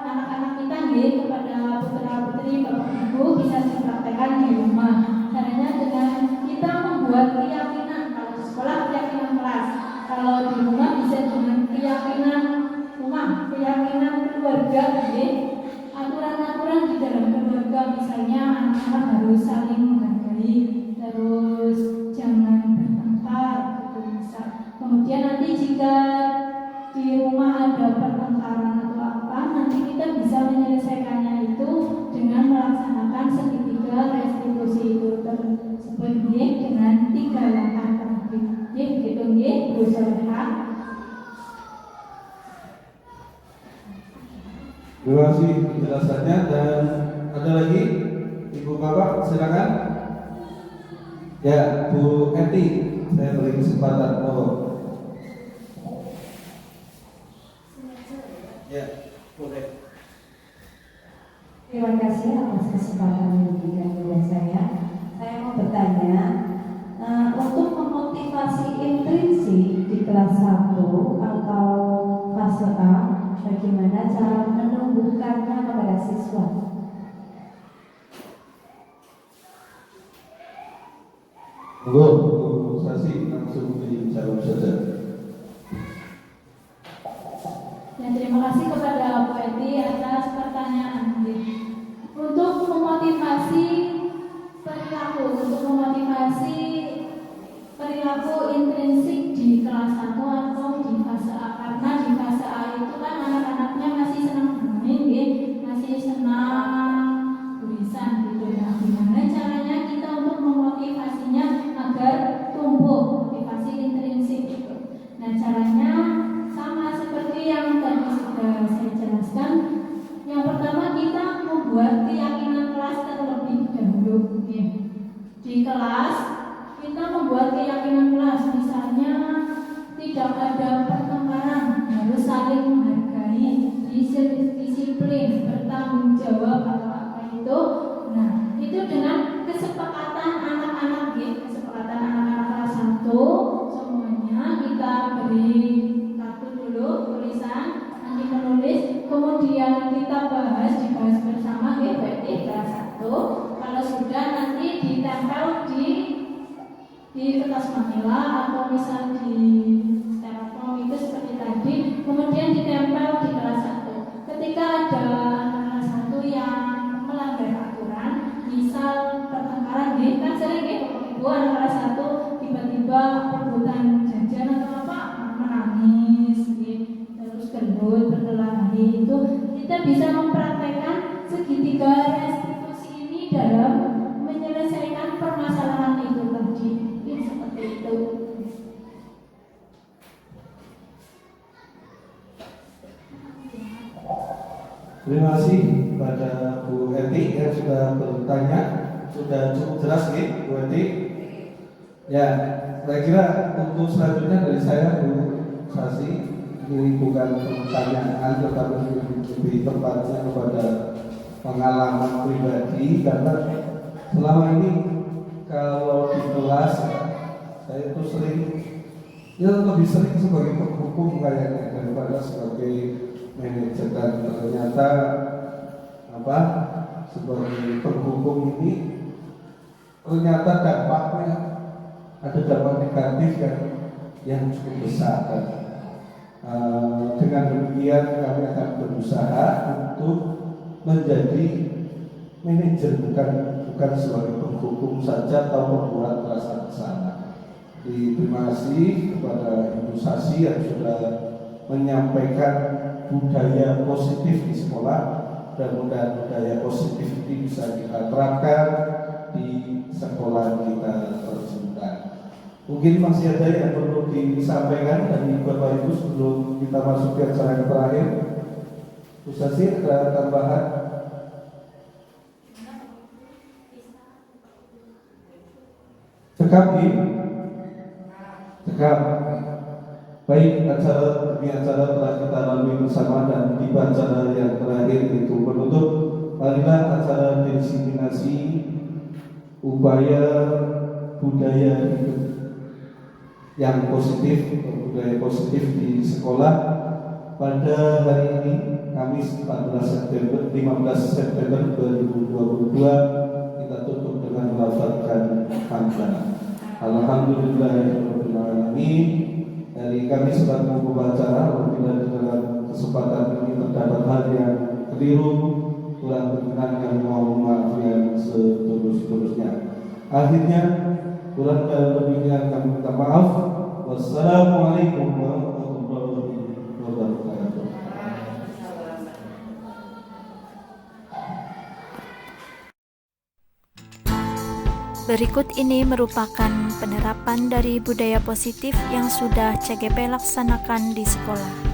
anak-anak kita, kepada putra-putri, bapak ibu, bisa dipraktekkan di rumah. Caranya dengan kita membuat keyakinan. Kalau di sekolah keyakinan kelas, kalau di rumah bisa dengan keyakinan rumah, keyakinan keluarga, aturan-aturan di dalam keluarga, misalnya anak-anak harus saling menghargai, terus jangan bertengkar, gitu misal. Kemudian nanti jika di rumah ada pertengkaran atau apa, nanti kita bisa menyelesaikannya itu dengan melaksanakan segitiga restitusi itu tersebut dengan 3 langkah terakhir. Gitu Bu Soleha. Terima kasih penjelasannya. Dan ada lagi Ibu Bapak, silakan. Ya, Bu Eti, saya beri kesempatan. Ya, boleh. Terima kasih atas kesempatan yang diberikan kepada saya. Saya mau bertanya, untuk memotivasi intrinsik di kelas 1 atau fase A, bagaimana cara menumbuhkannya kepada siswa? Bu Sasi, langsung dijawab saja. Ya, terima kasih kepada Bu Eti atas pertanyaan ini. Untuk memotivasi perilaku intrinsik di kelas 1 atau di fase A, karena di fase A itu kan anak-anaknya masih senang bermain, masih senang tulisan gitu ya. Gimana caranya kita untuk memotivasinya agar tumbuh motivasi intrinsik itu? Nah, caranya sama seperti yang tadi sudah saya jelaskan. Yang pertama, kita membuat keyakinan kelas terlebih dahulu. Di kelas kita membuat keyakinan kelas, misalnya tidak ada pertengkaran, harus saling menghargai, disiplin, bertanggung jawab atau apa itu. Nah, itu dengan kesepakatan anak-anak kelas 1, semuanya kita beri kartu dulu, tulisan, nanti menulis, kemudian kita dibahas bersama di kelas 1. Kalau sudah, nanti ditempel di kertas manila atau misal di styrofoam itu seperti tadi, kemudian ditempel di kelas 1. Ketika ada kelas 1 yang melanggar aturan, misal pertengkaran, kan sering ibu anak kelas 1 tiba-tiba perebutan jajan atau apa, menangis, terus gendut, berkelahi, itu kita bisa mempraktekkan segitiga restitusi ini dalam menyelesaikan permasalahan itu tadi. Seperti itu. Terima kasih kepada Bu Eti yang sudah bertanya, sudah cukup jelas nih Bu Eti. Ya, saya kira untuk selanjutnya dari saya Bu Sasi, ini bukan pertanyaan tetapi lebih tepatnya kepada pengalaman pribadi, karena selama ini kalau di kelas saya itu lebih sering sebagai penghukum kayaknya daripada sebagai manajer. Dan ternyata sebagai penghukum ini ternyata dampaknya ada dampak negatif yang cukup besar. Dengan demikian kami akan berusaha untuk menjadi manajer, bukan sebagai penghukum saja atau membuat rasa kesana. Terima kasih kepada Ibu Sasi yang sudah menyampaikan budaya positif di sekolah, dan mudah budaya positif ini bisa kita terapkan di sekolah kita tercinta. Mungkin masih ada yang perlu disampaikan dari Bapak Ibu sebelum kita masuk ke acara yang terakhir. Bu Sasi, ada tambahan? Cekap. Baik, acara telah kita lalui bersama, dan di acara yang terakhir itu penutup, marilah acara diseminasi upaya budaya yang positif, budaya positif di sekolah pada hari ini, Kamis 15 September 2022, kita tutup dengan melafazkan hamdalah. Alhamdulillahirabbil alamin. Dari kami selaku pembaca, apabila di dalam kesempatan ini terdapat hal yang keliru, kurang berkenan, yang mohon maaf yang seterus-terusnya. Akhirnya, kurang dan lebihnya kami minta maaf. Wassalamualaikum warahmatullahi wabarakatuh. Berikut ini merupakan penerapan dari budaya positif yang sudah CGP laksanakan di sekolah.